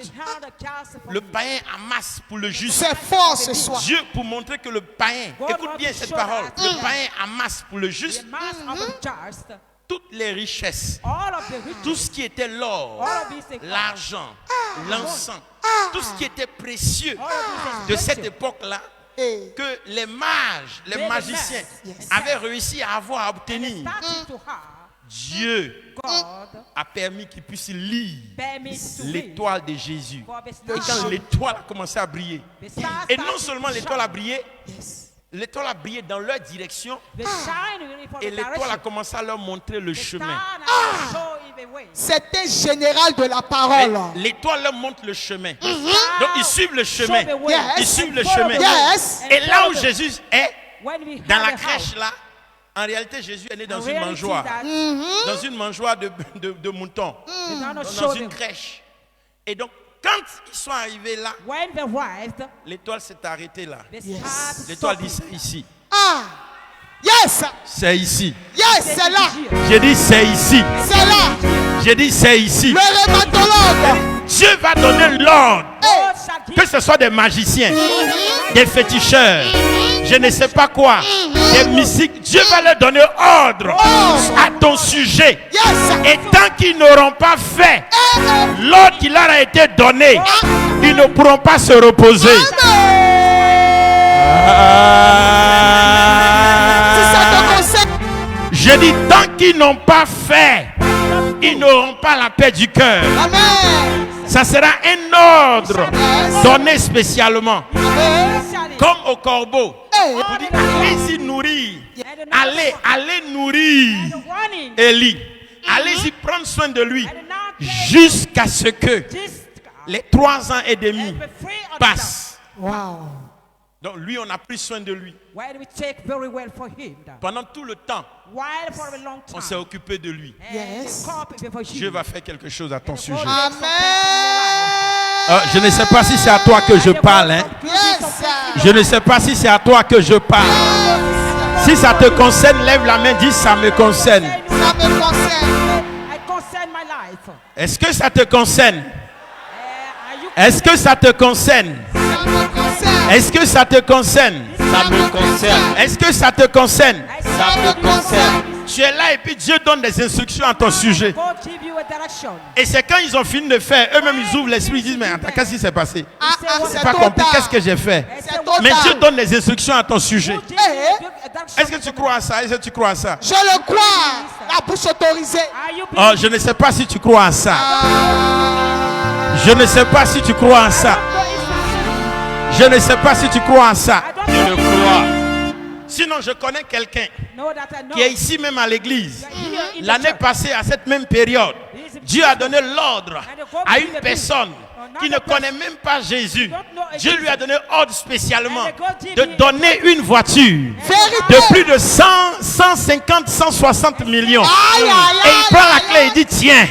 le païen amasse pour le juste. C'est fort ce soir. Dieu, pour montrer que le païen, écoute bien cette parole, le païen amasse pour le juste toutes les richesses, tout ce qui était l'or, l'argent, l'encens, tout ce qui était précieux de cette époque-là, que les mages, les magiciens avaient réussi à avoir, à obtenir. Dieu a permis qu'ils puissent lire l'étoile de Jésus. Et quand l'étoile a commencé à briller, et non seulement l'étoile a brillé, l'étoile a brillé dans leur direction, et l'étoile a commencé à leur montrer le chemin. C'était général de la parole. L'étoile leur montre le chemin. Donc ils suivent le chemin. Yes. Ils suivent le chemin. Yes. Et là où Jésus est, dans la crèche là, en réalité Jésus est né dans une mangeoire. Dans une mangeoire de moutons. Dans une crèche. Et donc quand ils sont arrivés là, l'étoile s'est arrêtée là. L'étoile dit c'est ici. Ah. Yes. C'est ici. Yes, c'est là. J'ai dit c'est ici. C'est là. J'ai dit c'est ici. Le rhumatologue. Dieu va donner l'ordre. Que ce soit des magiciens, des féticheurs, je ne sais pas quoi, des mystiques, Dieu va leur donner ordre à ton sujet. Yes. Et tant qu'ils n'auront pas fait l'ordre qui leur a été donné, ils ne pourront pas se reposer. Si ça te concerne. Je dis tant qu'ils n'ont pas fait, ils n'auront pas la paix du cœur. Amen. Ça sera un ordre donné spécialement, comme au corbeau. Pour dire, allez-y nourrir, allez nourrir Élie. Allez-y prendre soin de lui jusqu'à ce que les 3 ans et demi passent. Wow. Donc lui, on a pris soin de lui. Pendant tout le temps, on s'est occupé de lui. Yes. Dieu va faire quelque chose à ton sujet. Amen. Je ne sais pas si c'est à toi que je parle. Hein. Yes. Je ne sais pas si c'est à toi que je parle. Si ça te concerne, lève la main, dis ça me concerne. Ça me concerne. Est-ce que ça te concerne? Est-ce que ça te concerne? Ça me concerne. Est-ce que ça te concerne? Ça me concerne. Est-ce que ça te concerne? Ça me concerne. Tu es là et puis Dieu donne des instructions à ton sujet. Et c'est quand ils ont fini de faire, eux-mêmes ils ouvrent l'esprit, ils disent mais attends, qu'est-ce qui s'est passé? C'est Pas trop compris, tard. qu'est-ce que j'ai fait? C'est trop Mais tard. Dieu donne des instructions à ton sujet. Eh? Est-ce que tu crois à ça? Est-ce que tu crois à ça? Je le crois. La bouche autorisée. Oh, je ne sais pas si tu crois à ça. Je ne sais pas si tu crois à ça. Je ne sais pas si tu crois à ça. Je le crois. Sinon, je connais quelqu'un qui est ici même à l'église. L'année passée, à cette même période, Dieu a donné l'ordre à une personne qui ne connaît même pas Jésus. Dieu lui a donné ordre spécialement de donner une voiture de plus de 100, 150, 160 millions. Aïe, aïe, Et il prend la clé et dit tiens.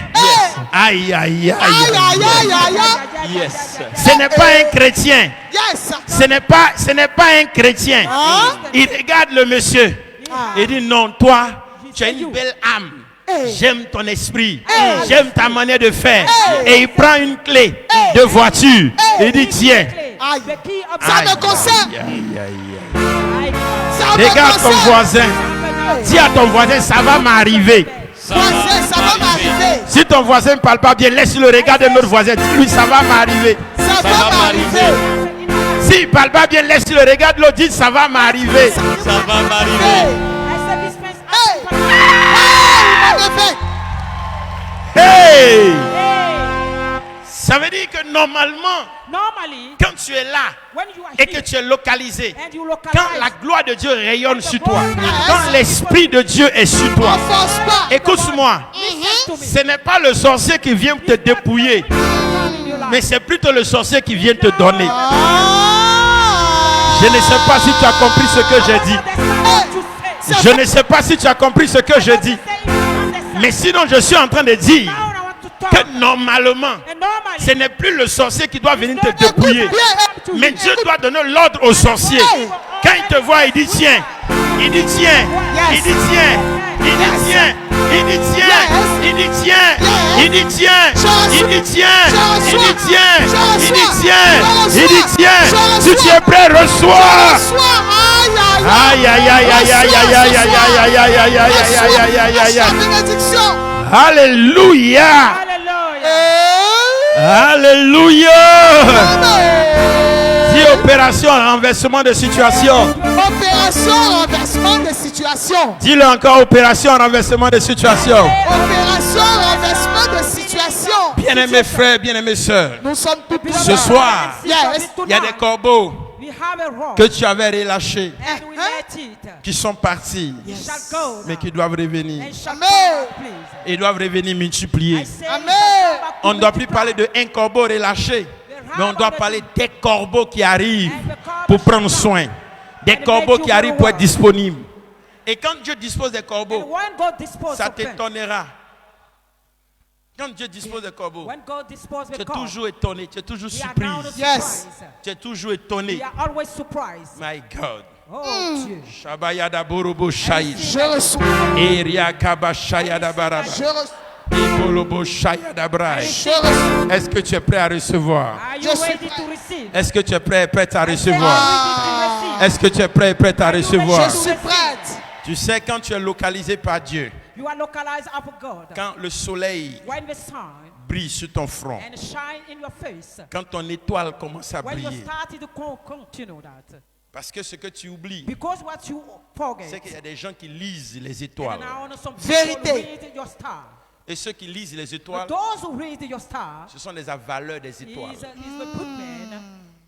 Aïe, aïe, aïe, Aïe, aïe, aïe, aïe, aïe. Yes. Ce n'est pas un chrétien. Yes. Ce n'est pas un chrétien. Il regarde le monsieur. Il dit non, toi, tu as une belle âme. J'aime ton esprit. J'aime ta manière de faire. Et il prend une clé de voiture. Il dit tiens. Aïe. Ça me concerne. Ça me Regarde ton concerne. voisin. Dis à ton voisin, ça va m'arriver. Ça Voisin, ça va m'arriver. Si ton voisin ne parle pas bien, laisse-le regarder notre voisin. Dis-lui, ça va m'arriver. Ça va m'arriver. S'il ne parle pas bien, laisse-le regarder l'autre. Dis, ça va m'arriver. Ça va Hey. m'arriver. Hey. Hey, il m'a réveillé. Hey! Ça veut dire que normalement, Normally, quand tu es là when you are et que here tu es localisé, and you quand la localize, gloire de Dieu rayonne sur toi, quand l'Esprit de Dieu est sur toi, On force pas. écoute-moi, listen to me. ce n'est pas le sorcier qui vient te dépouiller, mais c'est plutôt le sorcier qui vient te donner. Je ne sais pas si tu as compris ce que j'ai dit. Je ne sais pas si tu as compris ce que je dis. Mais sinon, je suis en train de dire que normalement, ce n'est plus le sorcier qui doit venir te dépouiller. Mais Dieu doit donner l'ordre au sorcier. Quand il te voit, il dit tiens. Il dit tiens. Il dit tiens. Il dit tiens. Il dit tiens. Il dit tiens. Il dit tiens. Il dit tiens. Il dit tiens. Il dit tiens. Il dit tiens. Si tu es prêt, reçois. Aïe aïe aïe aïe aïe aïe aïe aïe aïe aïe aïe aïe aïe aïe aïe. Bénédiction. Alléluia. Alléluia. Dis opération renversement de situation. Opération renversement de situation. Dis-le encore, opération renversement de situation. Opération renversement de situation. Bien-aimés frères, bien-aimés sœurs, Nous sommes tous ce soir, Yes. il y a des corbeaux we have a rock que tu avais relâchés, and we let it. qui sont partis, It shall go mais now, qui doivent revenir. and shall Amen. come back, please. Ils doivent revenir multipliés. I say it Amen. shall come back On ne doit plus multiplied. parler d'un corbeau relâché, mais on doit parler des corbeaux qui arrivent pour prendre soin. Des corbeaux qui arrivent pour être disponibles. Et quand Dieu dispose des And corbeaux, when God disposed ça of them, t'étonnera. Quand Dieu dispose des corbeaux, when God disposed tu es with God, toujours étonné, tu es toujours we are now surprise. Yes. surprised. Tu es toujours étonné. We are always surprised. My God. Oh, Dieu. Shabayada borobo shaïd. Je reçois. Eria kaba shayada baraba. Je reçois. Ibolobo shayada braï. Je reçois. Est-ce que tu es prêt à recevoir? Are you Je suis ready to receive? Est-ce que tu es prêt et prête à Say, recevoir? are you ready to receive? Est-ce que tu es prêt et prête à recevoir? Je suis prête. Tu sais, quand tu es localisé par Dieu, You are localized of God. quand le soleil When the sun brille sur ton front, and shine in your face, quand ton étoile commence à when you briller, started to continue that, parce que ce que tu oublies, because what you forget, c'est qu'il y a des gens qui lisent les and étoiles. now some Vérité. people read your star. Et ceux qui lisent les But étoiles, those who read your star ce sont les avaleurs des étoiles. is the good man.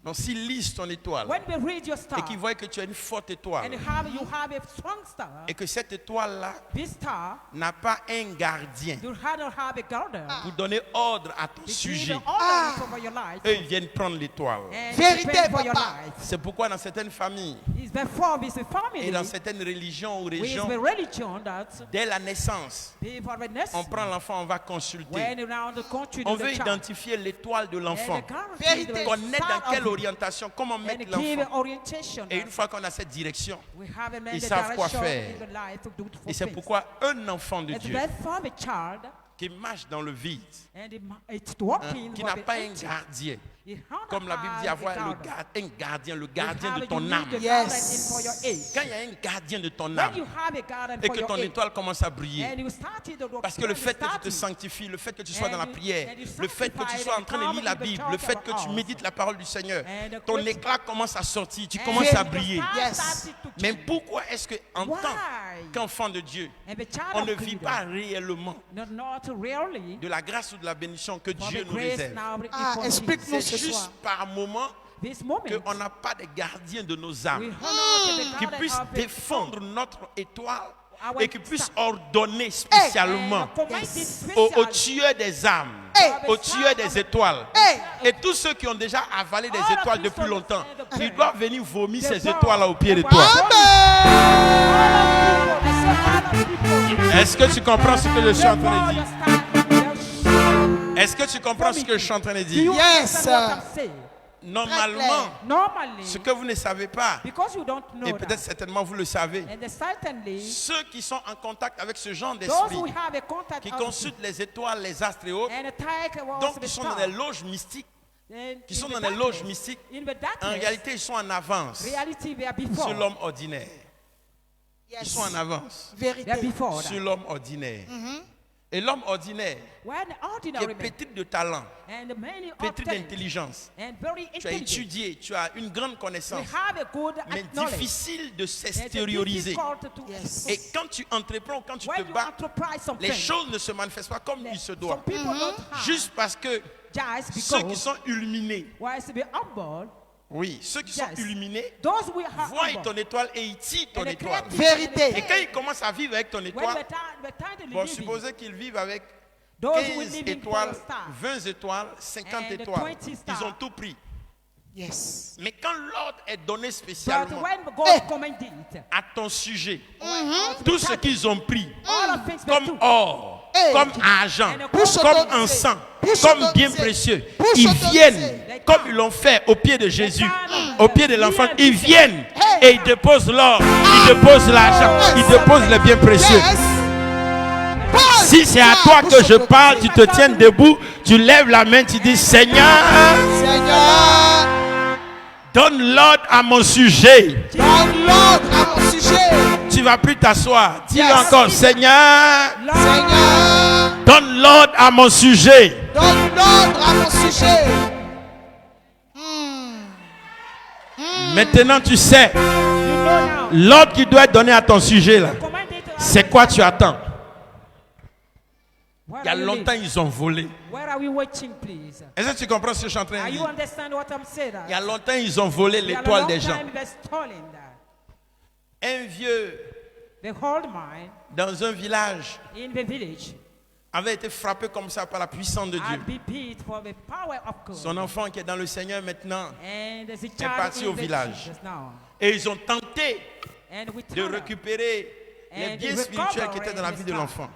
Donc s'ils lisent ton étoile When they read your star et qu'ils voient que tu as une forte and étoile you have a strong star, et que cette étoile-là this star n'a pas un gardien you don't have a garden. pour donner ordre à ton They give sujet, the orders over your life eux ils viennent prendre l'étoile. and Vérité, prepare for your papa. life. C'est pourquoi dans certaines familles It's before this family et dans certaines religions ou with régions, the religion that dès la naissance, before the on prend l'enfant, on va consulter. when around the country On the veut child identifier l'étoile de l'enfant, and the guarantee Vérité. the connaître star dans quelle of it, orientation, comment and mettre give l'enfant. orientation. Et une fois qu'on a cette direction, We have a man ils the savent quoi direction faire. in the life to do for et c'est things. pourquoi un enfant de It's Dieu best for a child qui marche dans le vide, and it's hein, walking qui for n'a the pas un empty. gardien, You have comme la Bible dit, a avoir garden. un gardien, le You gardien have de a- ton you âme. need the Yes. garden in for your age. Quand il y a un gardien de ton When âme you have a garden et for que your ton age, étoile commence à briller, and you started the parce que le fait que tu te sanctifies, le fait que tu sois dans la prière, le fait que tu sois en train de lire la Bible, le fait que tu médites la parole du Seigneur, ton éclat commence à sortir, tu commences à briller. Yes. Mais pourquoi est-ce que en Why? tant qu'enfant de Dieu, And the child on of ne vit God, pas réellement not really de la grâce ou de la bénédiction que for Dieu the nous grace réserve? now Ah, upon explique-nous him. ce C'est soir. juste par moment This moment, qu'on n'a pas de gardien de nos we âmes honor the qui garden puisse of it. défendre notre étoile Our et qui puisse star. ordonner spécialement And command it aux special. tueurs des âmes, Hey. aux tueurs des étoiles. Hey. Et tous ceux qui ont déjà avalé des All of étoiles these depuis souls longtemps, and the ils prayer. doivent venir vomir The ces God. étoiles-là au pied de The toi. God. Amen. Est-ce que tu comprends ce que je suis en train de dire? dire? Est-ce que tu comprends ce que je suis en train de dire? Yes. Normalement, Normally, ce que vous ne savez pas, because you don't know et peut-être that, certainement vous le savez, and certainly ceux qui sont en contact avec ce genre those d'esprit, who have a contact qui of consultent les étoiles, les astres et autres, and attack was donc the qui sont star. dans des loges mystiques, And qui in sont the dans des darkness, loges mystiques, in the en darkness, réalité ils sont en avance reality they are before. sur l'homme ordinaire. Ils Yes. sont en avance They are Vérité. before that. sur l'homme ordinaire. Et l'homme ordinaire, When qui est ordinary man pétri de talent, and many of pétri talent d'intelligence, and very tu as intelligent, étudié, tu as une grande we connaissance, have a good mais knowledge. difficile de It's s'extérioriser. difficult to Yes. Et quand tu entreprends, quand tu te when you bats, enterprise something, les choses ne se manifestent pas comme il se doit. some people don't have Juste parce que just ceux qui because sont illuminés, wants to be humble. oui, ceux qui sont Yes. illuminés, Those we have voient humble. ton étoile et ils tirent ton And the étoile. creative Vérité. Et quand ils commencent à vivre avec ton When étoile, we're time to bon, live in, supposez qu'ils vivent avec those who 15 live in étoiles, for a star, 20 étoiles, 50 And the étoiles. 20 stars. Ils ont tout pris. Yes. Mais quand l'ordre est donné but spécialement when God Eh. commanded it, à ton sujet, all tout ce qu'ils ont pris, of things comme were too. or, Eh. comme argent, Pour comme s'autoriser. encens, Pour comme bien s'autoriser. précieux, Pour ils s'autoriser. viennent, comme ils l'ont fait au pied de Jésus, au pied de l'enfant, ils viennent Hey. et ils déposent l'or, ils déposent l'argent, ils déposent les biens précieux. Yes. Paul, Si c'est à toi que je parle, tu te tiens debout, tu lèves la main, tu dis Seigneur, Seigneur, donne l'ordre à mon sujet. donne l'ordre à mon sujet. Tu vas plus t'asseoir. Dis-le Yes. encore, Seigneur, Seigneur, donne l'ordre à mon sujet. donne l'ordre à mon sujet. Maintenant, tu sais, You know now. l'ordre qui doit être donné à ton sujet, là, Commanded to c'est quoi tu attends? Where Il y a are you longtemps, living? ils ont volé. Where are we watching, please? Est-ce que tu comprends ce que je suis en train Are de you dire? understand what I'm saying? Il y a longtemps, ils ont volé l'étoile des gens. They've stolen that. Un vieux, The whole mine dans un village, in the village avait été frappé comme ça par la puissance de Dieu. had been beat for the power of God. Son enfant qui est dans le Seigneur maintenant. And there's a est child parti in au the village. Jesus now. Et ils ont tenté And we de tell her, récupérer les And biens recover spirituels qui étaient dans la the vie de stuff. l'enfant.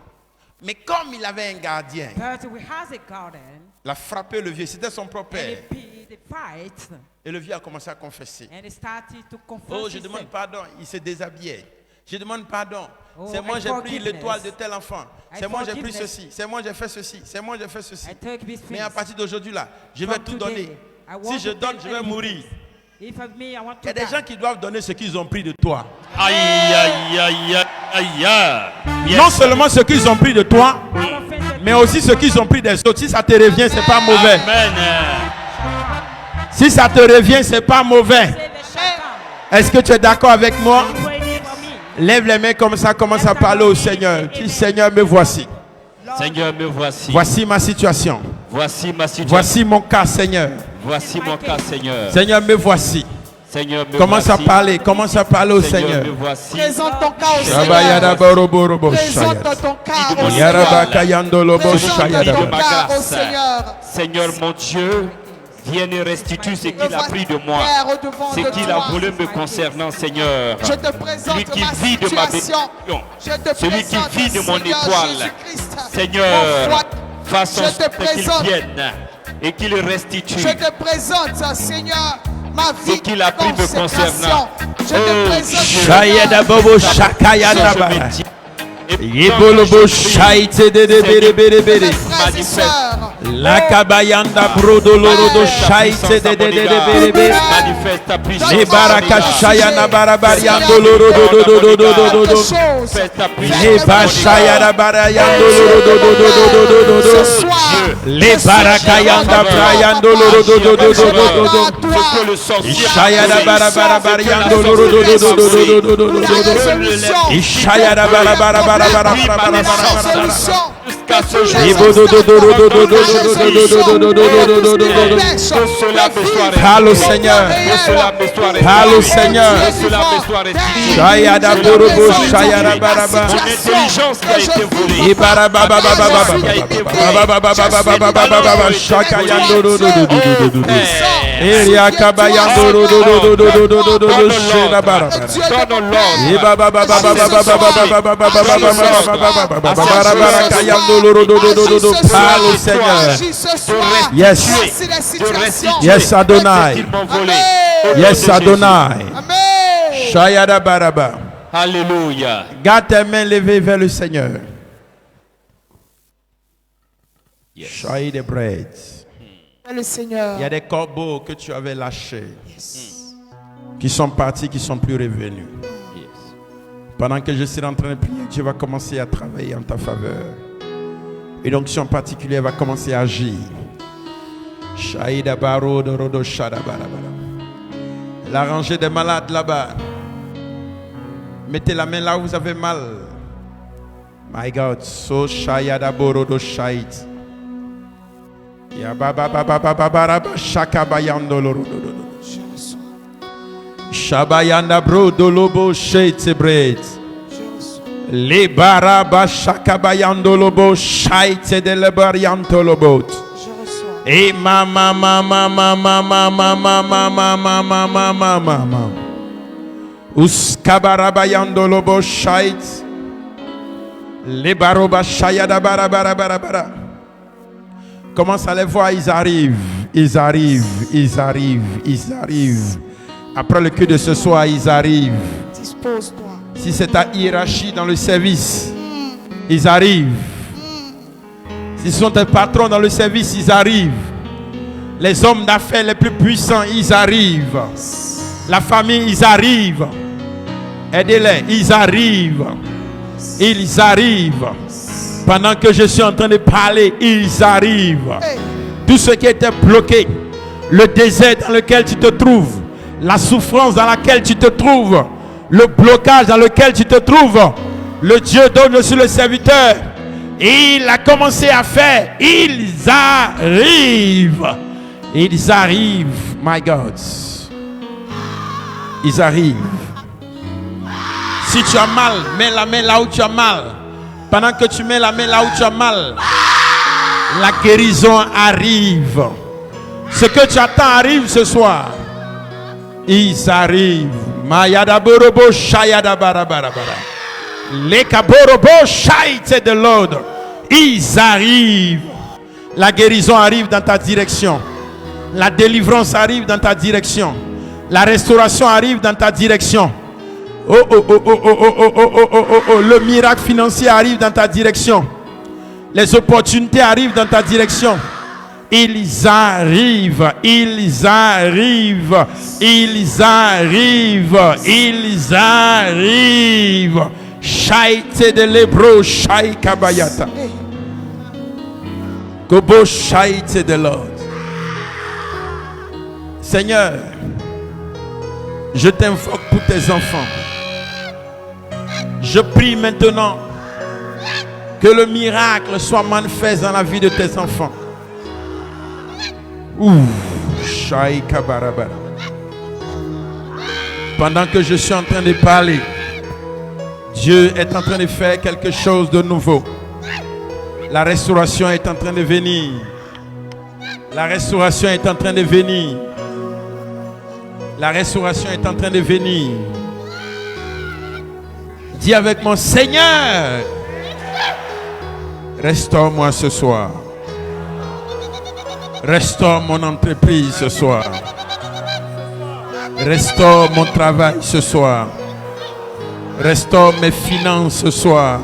Mais comme il avait un gardien, but we has a garden il a frappé le vieux. C'était son propre and père. it beat the fight Et le vieux a commencé à confesser. and he started to confess Oh, je his demande sin. pardon. Il se déshabillait. Je demande pardon. Oh, C'est moi I j'ai pris forgiveness. l'étoile de tel enfant. I C'est moi j'ai pris forgiveness. ceci. C'est moi j'ai fait ceci. C'est moi j'ai fait ceci. I took these Mais à things. partir d'aujourd'hui là, je vais From tout today, donner. I want Si je to donne, take je vais everything. mourir. If of me, I want Il y a to des die. gens qui doivent donner ce qu'ils ont pris de toi. Aïe, aïe, aïe, aïe, aïe. Non seulement ce qu'ils ont pris de toi, All offense that mais aussi ce qu'ils ont pris des autres. Si ça te revient, c'est pas mauvais. Amen. Si ça te revient, c'est pas mauvais. say the shut Est-ce que tu es d'accord avec moi? down. Pray for me. Lève les mains comme ça, commence à parler au Seigneur. Dis Seigneur, me voici. Seigneur, me voici. Voici ma situation. Voici ma situation. Voici mon cas, Seigneur. Voici mon cas, Seigneur. Seigneur, me voici. Seigneur, me Commence à voici. parler, commence à parler au Seigneur, Seigneur. me voici. Présente ton cas au Shabayada Seigneur. boroborobo Présente shayada. ton cas au Yaraba Seigneur. kayandolobo Présente shayada. ton ma cas au grâce. Seigneur. Seigneur, mon Dieu, viens et restitue ce qu'il a pris de moi. Père, au-devant Ce de qu'il a toi. volé me concernant, Seigneur. Je te présente Celui qui ma vit de ma situation. bénédiction. Je te Celui qui présente, vit de mon Seigneur étoile. Jésus-Christ, mon Seigneur, foi. fasse en Je te sorte qu'il présente. vienne et qu'il restitue. Je te présente, Seigneur, ma Ce vie qu'il a pris me consécration. concernant. Je te Oh, présente, Dieu. Shayada bobo shakayada Je ba. me tiens. Et Yebolobo shaite de de bere bere bere. mes frères et sœurs. La kabayanda brodolorodo shaite de de de de bere bere. manifeste ta puissance. Le baraka shayana barabariando Seigneur, lorodododododododo. quelque chose. Manifeste ta puissance. Le bashayada barayando lorododododododo. Ce soir, Le barakayanda brayando lorododododododo. Ce que le sorcier Ishayada barabariando lorododododododo. solution. Ishayada barabara. Solution. jusqu'à ce jour. Que cela me soit Parle au Seigneur. Que cela me soit Parle au Seigneur. Que cela me soit restitué. Shayada borobo shayada baraba. Mon intelligence qui a été volée. Ibaraba baba baba baba shakayando do. Eria kabayando do shela baraba. Donne l'ordre. Ibaba baba baba kayando do. Parle au Seigneur. Yes. Yes, Adonai. Qu'ils m'ont volé. Yes, Adonai. Amen. Shayada baraba. Alléluia. Garde tes mains levées vers le Seigneur. Shai de bread. Le Seigneur. Il y a des corbeaux que tu avais lâchés, qui sont partis, qui sont plus revenus. Pendant que je suis en train de prier, Dieu va commencer à travailler en ta faveur. Une onction particulière va commencer à agir. Shaïda baro de rodo shada barabara. La rangée des malades là-bas. Mettez la main là où vous avez mal. My God, so shayada boro do shait. Ya baba baba baba baba shakabayando loro. Shabayanda bro dolobo shait bread. Le baraba shakabayando lobo shait de lebarianto lobot. Et mama mama mama mama mama mama mama mama. Uskabarabayando lobo shait. Les baroba shayada bara. Commence à les voir, ils arrivent. Après le culte de ce soir, ils arrivent. Dispose-toi. Si c'est ta hiérarchie dans le service, ils arrivent. Si ce sont tes patrons dans le service, ils arrivent. Les hommes d'affaires les plus puissants, ils arrivent. La famille, ils arrivent. Aidez-les, ils arrivent. Ils arrivent. Pendant que je suis en train de parler, ils arrivent. Tout ce qui était bloqué, le désert dans lequel tu te trouves, la souffrance dans laquelle tu te trouves, le blocage dans lequel tu te trouves, le Dieu donne sur le serviteur. Il a commencé à faire. Ils arrivent. Ils arrivent. My God. Ils arrivent. Si tu as mal, mets la main là où tu as mal. Pendant que tu mets la main là où tu as mal, la guérison arrive. Ce que tu attends arrive ce soir. Ils arrivent. Mayada borobo shayada barabara. Les kaborobo shaite de l'ordre. Ils arrivent. La guérison arrive dans ta direction. La délivrance arrive dans ta direction. La restauration arrive dans ta direction. Le miracle financier arrive dans ta direction. Les opportunités arrivent dans ta direction. Ils arrivent. Shaite de l'Hébreu, Shai Kabayata. Gobo Shaite de l'ordre. Seigneur, je t'invoque pour tes enfants. Je prie maintenant que le miracle soit manifeste dans la vie de tes enfants. Shai Kabarabara. Pendant que je suis en train de parler, Dieu est en train de faire quelque chose de nouveau. La restauration est en train de venir. La restauration est en train de venir. La restauration est en train de venir. Dis avec moi, Seigneur, restaure-moi ce soir. Restaure mon entreprise ce soir. Restaure mon travail ce soir. Restaure mes finances ce soir.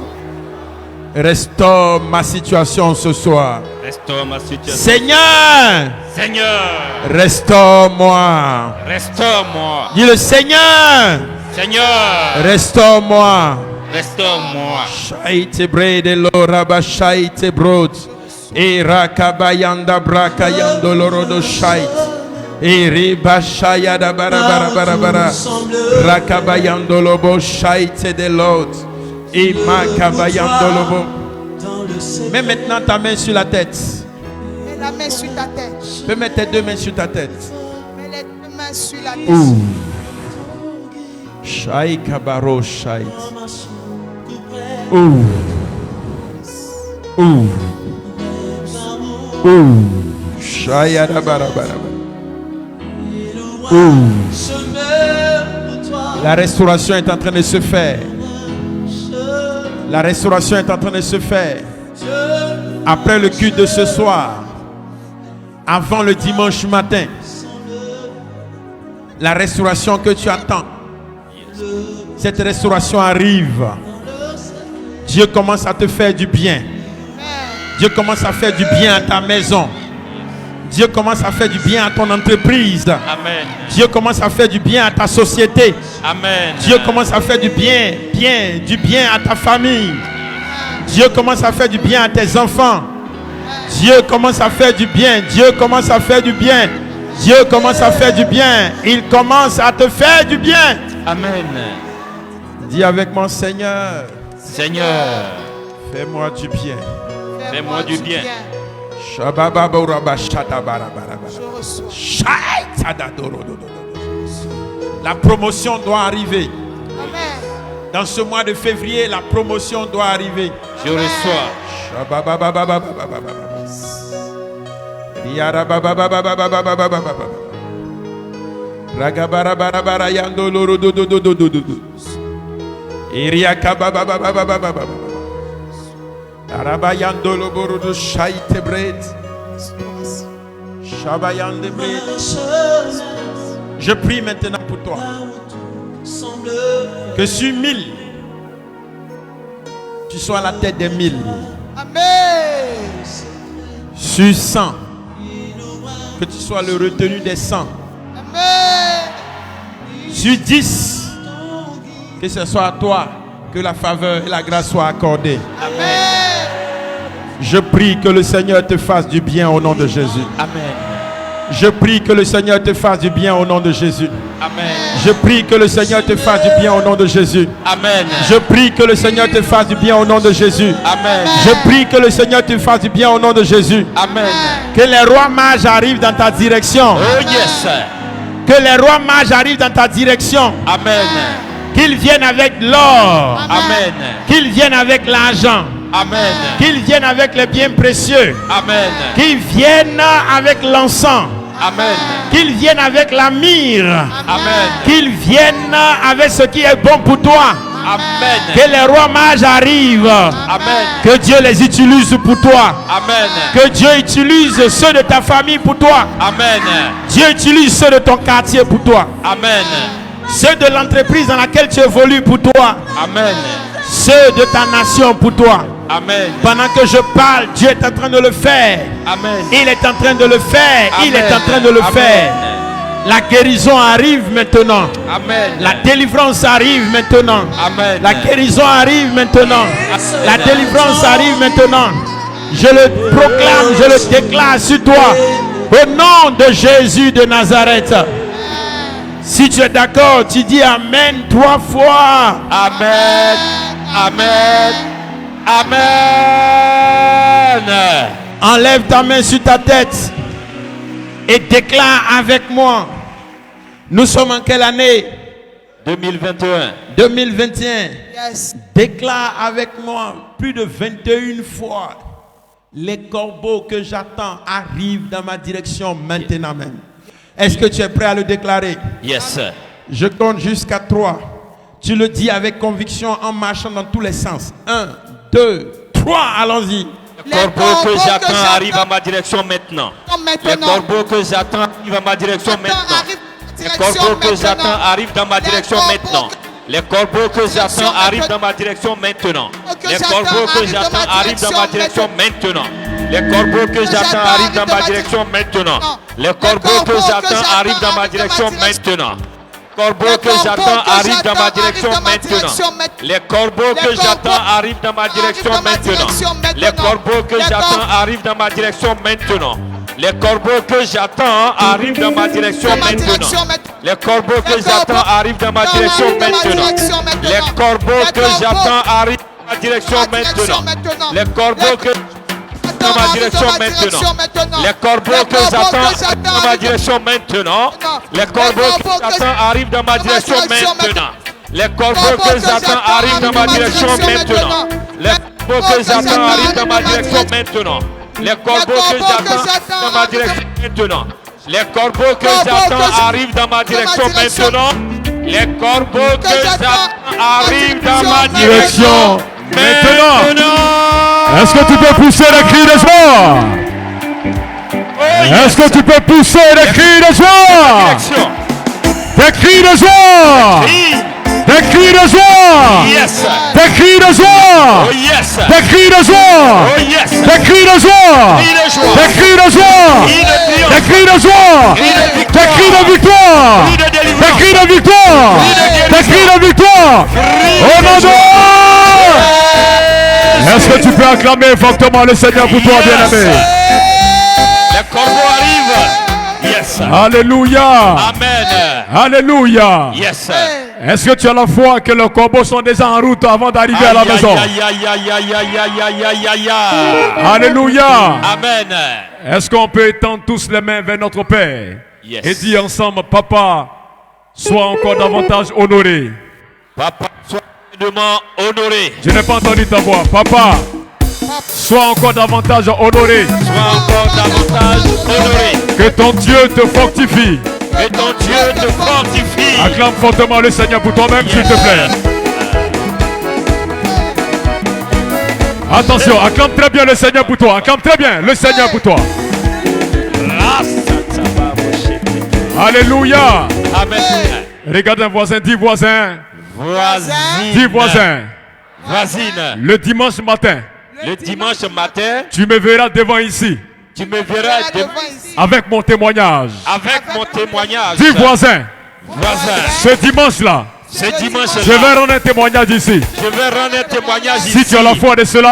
Restaure ma situation ce soir. Restaure ma situation. Seigneur, restaure-moi. Restaure-moi. Dis le Seigneur, restaure-moi. Restaure-moi. Shaite brede loraba shaite brod. E rakabayanda brakayando lorodo shait. E riba shayada bara. Rakabayando lobo shaite de l'autre. Et makabayando lobo. Mets maintenant ta main sur la tête. Mets la main sur ta tête. Tu peux mettre tes deux mains sur ta tête. Mets les deux mains sur la tête. Shai kabaro shait. Shayada bara. La restauration est en train de se faire. La restauration est en train de se faire. Après le culte de ce soir, avant le dimanche matin, la restauration que tu attends, cette restauration arrive. Dieu commence à te faire du bien. Dieu commence à faire du bien à ta maison. Dieu commence à faire du bien à ton entreprise. Amen. Dieu commence à faire du bien à ta société. Amen. Dieu commence à faire du bien à ta famille. Dieu commence à faire du bien à tes enfants. Dieu commence à faire du bien. Dieu commence à faire du bien. Dieu commence à faire du bien. Il commence à te faire du bien. Amen. Dis avec moi, Seigneur, Seigneur, fais-moi du bien. fais-moi du bien. Je reçois. La promotion doit arriver. Amen. Dans ce mois de février, la promotion doit arriver. Je reçois. Je prie maintenant pour toi que sur 1000, tu sois à la tête des 1000. Amen. Sur 100, que tu sois le retenu des 100. Amen. Sur 10, que ce soit à toi que la faveur et la grâce soient accordées. Amen. Je prie que le Seigneur te fasse du bien au nom de Jésus. Amen. Je prie que le Seigneur te fasse du bien au nom de Jésus. Amen. Je prie que le Seigneur te fasse du bien au nom de Jésus. Amen. Je prie que le Seigneur te fasse du bien au nom de Jésus. Amen. Je prie que le Seigneur te fasse du bien au nom de Jésus. Amen. Que les rois mages arrivent dans ta direction. Oh yes. Que les rois mages arrivent dans ta direction. Amen. Qu'ils viennent avec l'or. Amen. Qu'ils viennent avec l'argent. Amen. Qu'ils viennent avec les biens précieux. Amen. Qu'ils viennent avec l'encens. Amen. Qu'ils viennent avec la myrrhe. Amen. Qu'ils viennent avec ce qui est bon pour toi. Amen. Que les rois mages arrivent. Amen. Que Dieu les utilise pour toi. Amen. Que Dieu utilise ceux de ta famille pour toi. Amen. Dieu utilise ceux de ton quartier pour toi. Amen. Ceux de l'entreprise dans laquelle tu évolues pour toi. Amen. Ceux de ta nation pour toi. Amen. Pendant que je parle, Dieu est en train de le faire. Amen. Il est en train de le faire. Il est en train de le Amen. faire. La guérison arrive maintenant. Amen. La délivrance arrive maintenant. Amen. La guérison arrive maintenant. La délivrance arrive maintenant. Je le proclame, je le déclare sur toi. Au nom de Jésus de Nazareth. Si tu es d'accord, tu dis Amen 3 fois. Amen. Amen. Amen. Enlève ta main sur ta tête et déclare avec moi. Nous sommes en quelle année? 2021. 2021. Yes. Déclare avec moi plus de 21 fois. Les corbeaux que j'attends arrivent dans ma direction maintenant même. Est-ce que tu es prêt à le déclarer? Yes. Je compte jusqu'à 3. Tu le dis avec conviction en marchant dans tous les sens. 1, 2, 3, allons-y. Les corbeaux que j'attends arrivent à ma direction maintenant. Les corbeaux que j'attends arrivent à ma direction maintenant. Les corbeaux que j'attends arrivent dans ma direction maintenant. Les corbeaux que j'attends arrivent dans ma direction maintenant. Les corbeaux que j'attends arrivent dans ma direction maintenant. Les corbeaux que j'attends arrivent dans ma direction maintenant. Les corbeaux que j'attends arrivent dans ma direction maintenant. Corbeaux que j'attends arrivent dans ma direction maintenant. Les corbeaux que j'attends arrivent dans ma direction maintenant. Les corbeaux que j'attends arrivent dans ma direction maintenant. Les corbeaux que j'attends arrivent dans ma direction maintenant. Les corbeaux que j'attends arrivent dans ma direction maintenant. Les corbeaux que j'attends arrivent dans ma direction maintenant. Les corbeaux que dans ma direction maintenant. Les corbeaux que j'attends dans ma direction maintenant. Les corbeaux que j'attends arrivent dans ma direction maintenant. Les corbeaux que j'attends arrivent dans ma direction maintenant. Les corbeaux que j'attends arrivent dans ma direction maintenant. Les corbeaux que j'attends dans ma direction maintenant. Les corbeaux que j'attends arrivent dans ma direction maintenant. Les corbeaux que j'attends arrivent dans ma direction maintenant. Est-ce que tu peux pousser des cris de joie? Est-ce que tu peux pousser des cris de joie? Des cris de joie! Des cris de joie! Yes! Des cris de joie! Oh yes! Des cris de joie! Oh yes! Des cris de joie! Des cris de joie! Des cris de joie! Des cris de victoire! Des cris de victoire! Des cris de victoire! Au nom de Est-ce que tu peux acclamer fortement le Seigneur pour toi, bien-aimé? Les corbeaux arrivent. Yes. Alléluia. Amen. Alléluia. Yes. Est-ce que tu as la foi que les corbeaux sont déjà en route avant d'arriver à la maison? Alléluia. Amen. Est-ce qu'on peut étendre tous les mains vers notre Père? Yes. Et dire ensemble, Papa, sois encore davantage honoré. Papa, sois demain honoré. Je n'ai pas entendu ta voix. Papa, sois encore davantage honoré. Sois encore davantage honoré. Que ton Dieu te fortifie. Que ton Dieu te fortifie. Acclame fortement le Seigneur pour toi-même, s'il te plaît. Attention, acclame très bien le Seigneur pour toi. Acclame très bien le Seigneur pour toi. Alléluia. Amen. Regarde un voisin, dis voisin. Voisine. Dis voisin. Voisine. Le dimanche matin, Le dimanche matin, tu me verras devant ici. tu me verras Avec mon témoignage. avec mon témoignage. Dis voisin. Voisin. Ce dimanche-là, Ce dimanche-là, je vais rendre un témoignage ici. je vais rendre un témoignage Si ici. tu as la foi de cela,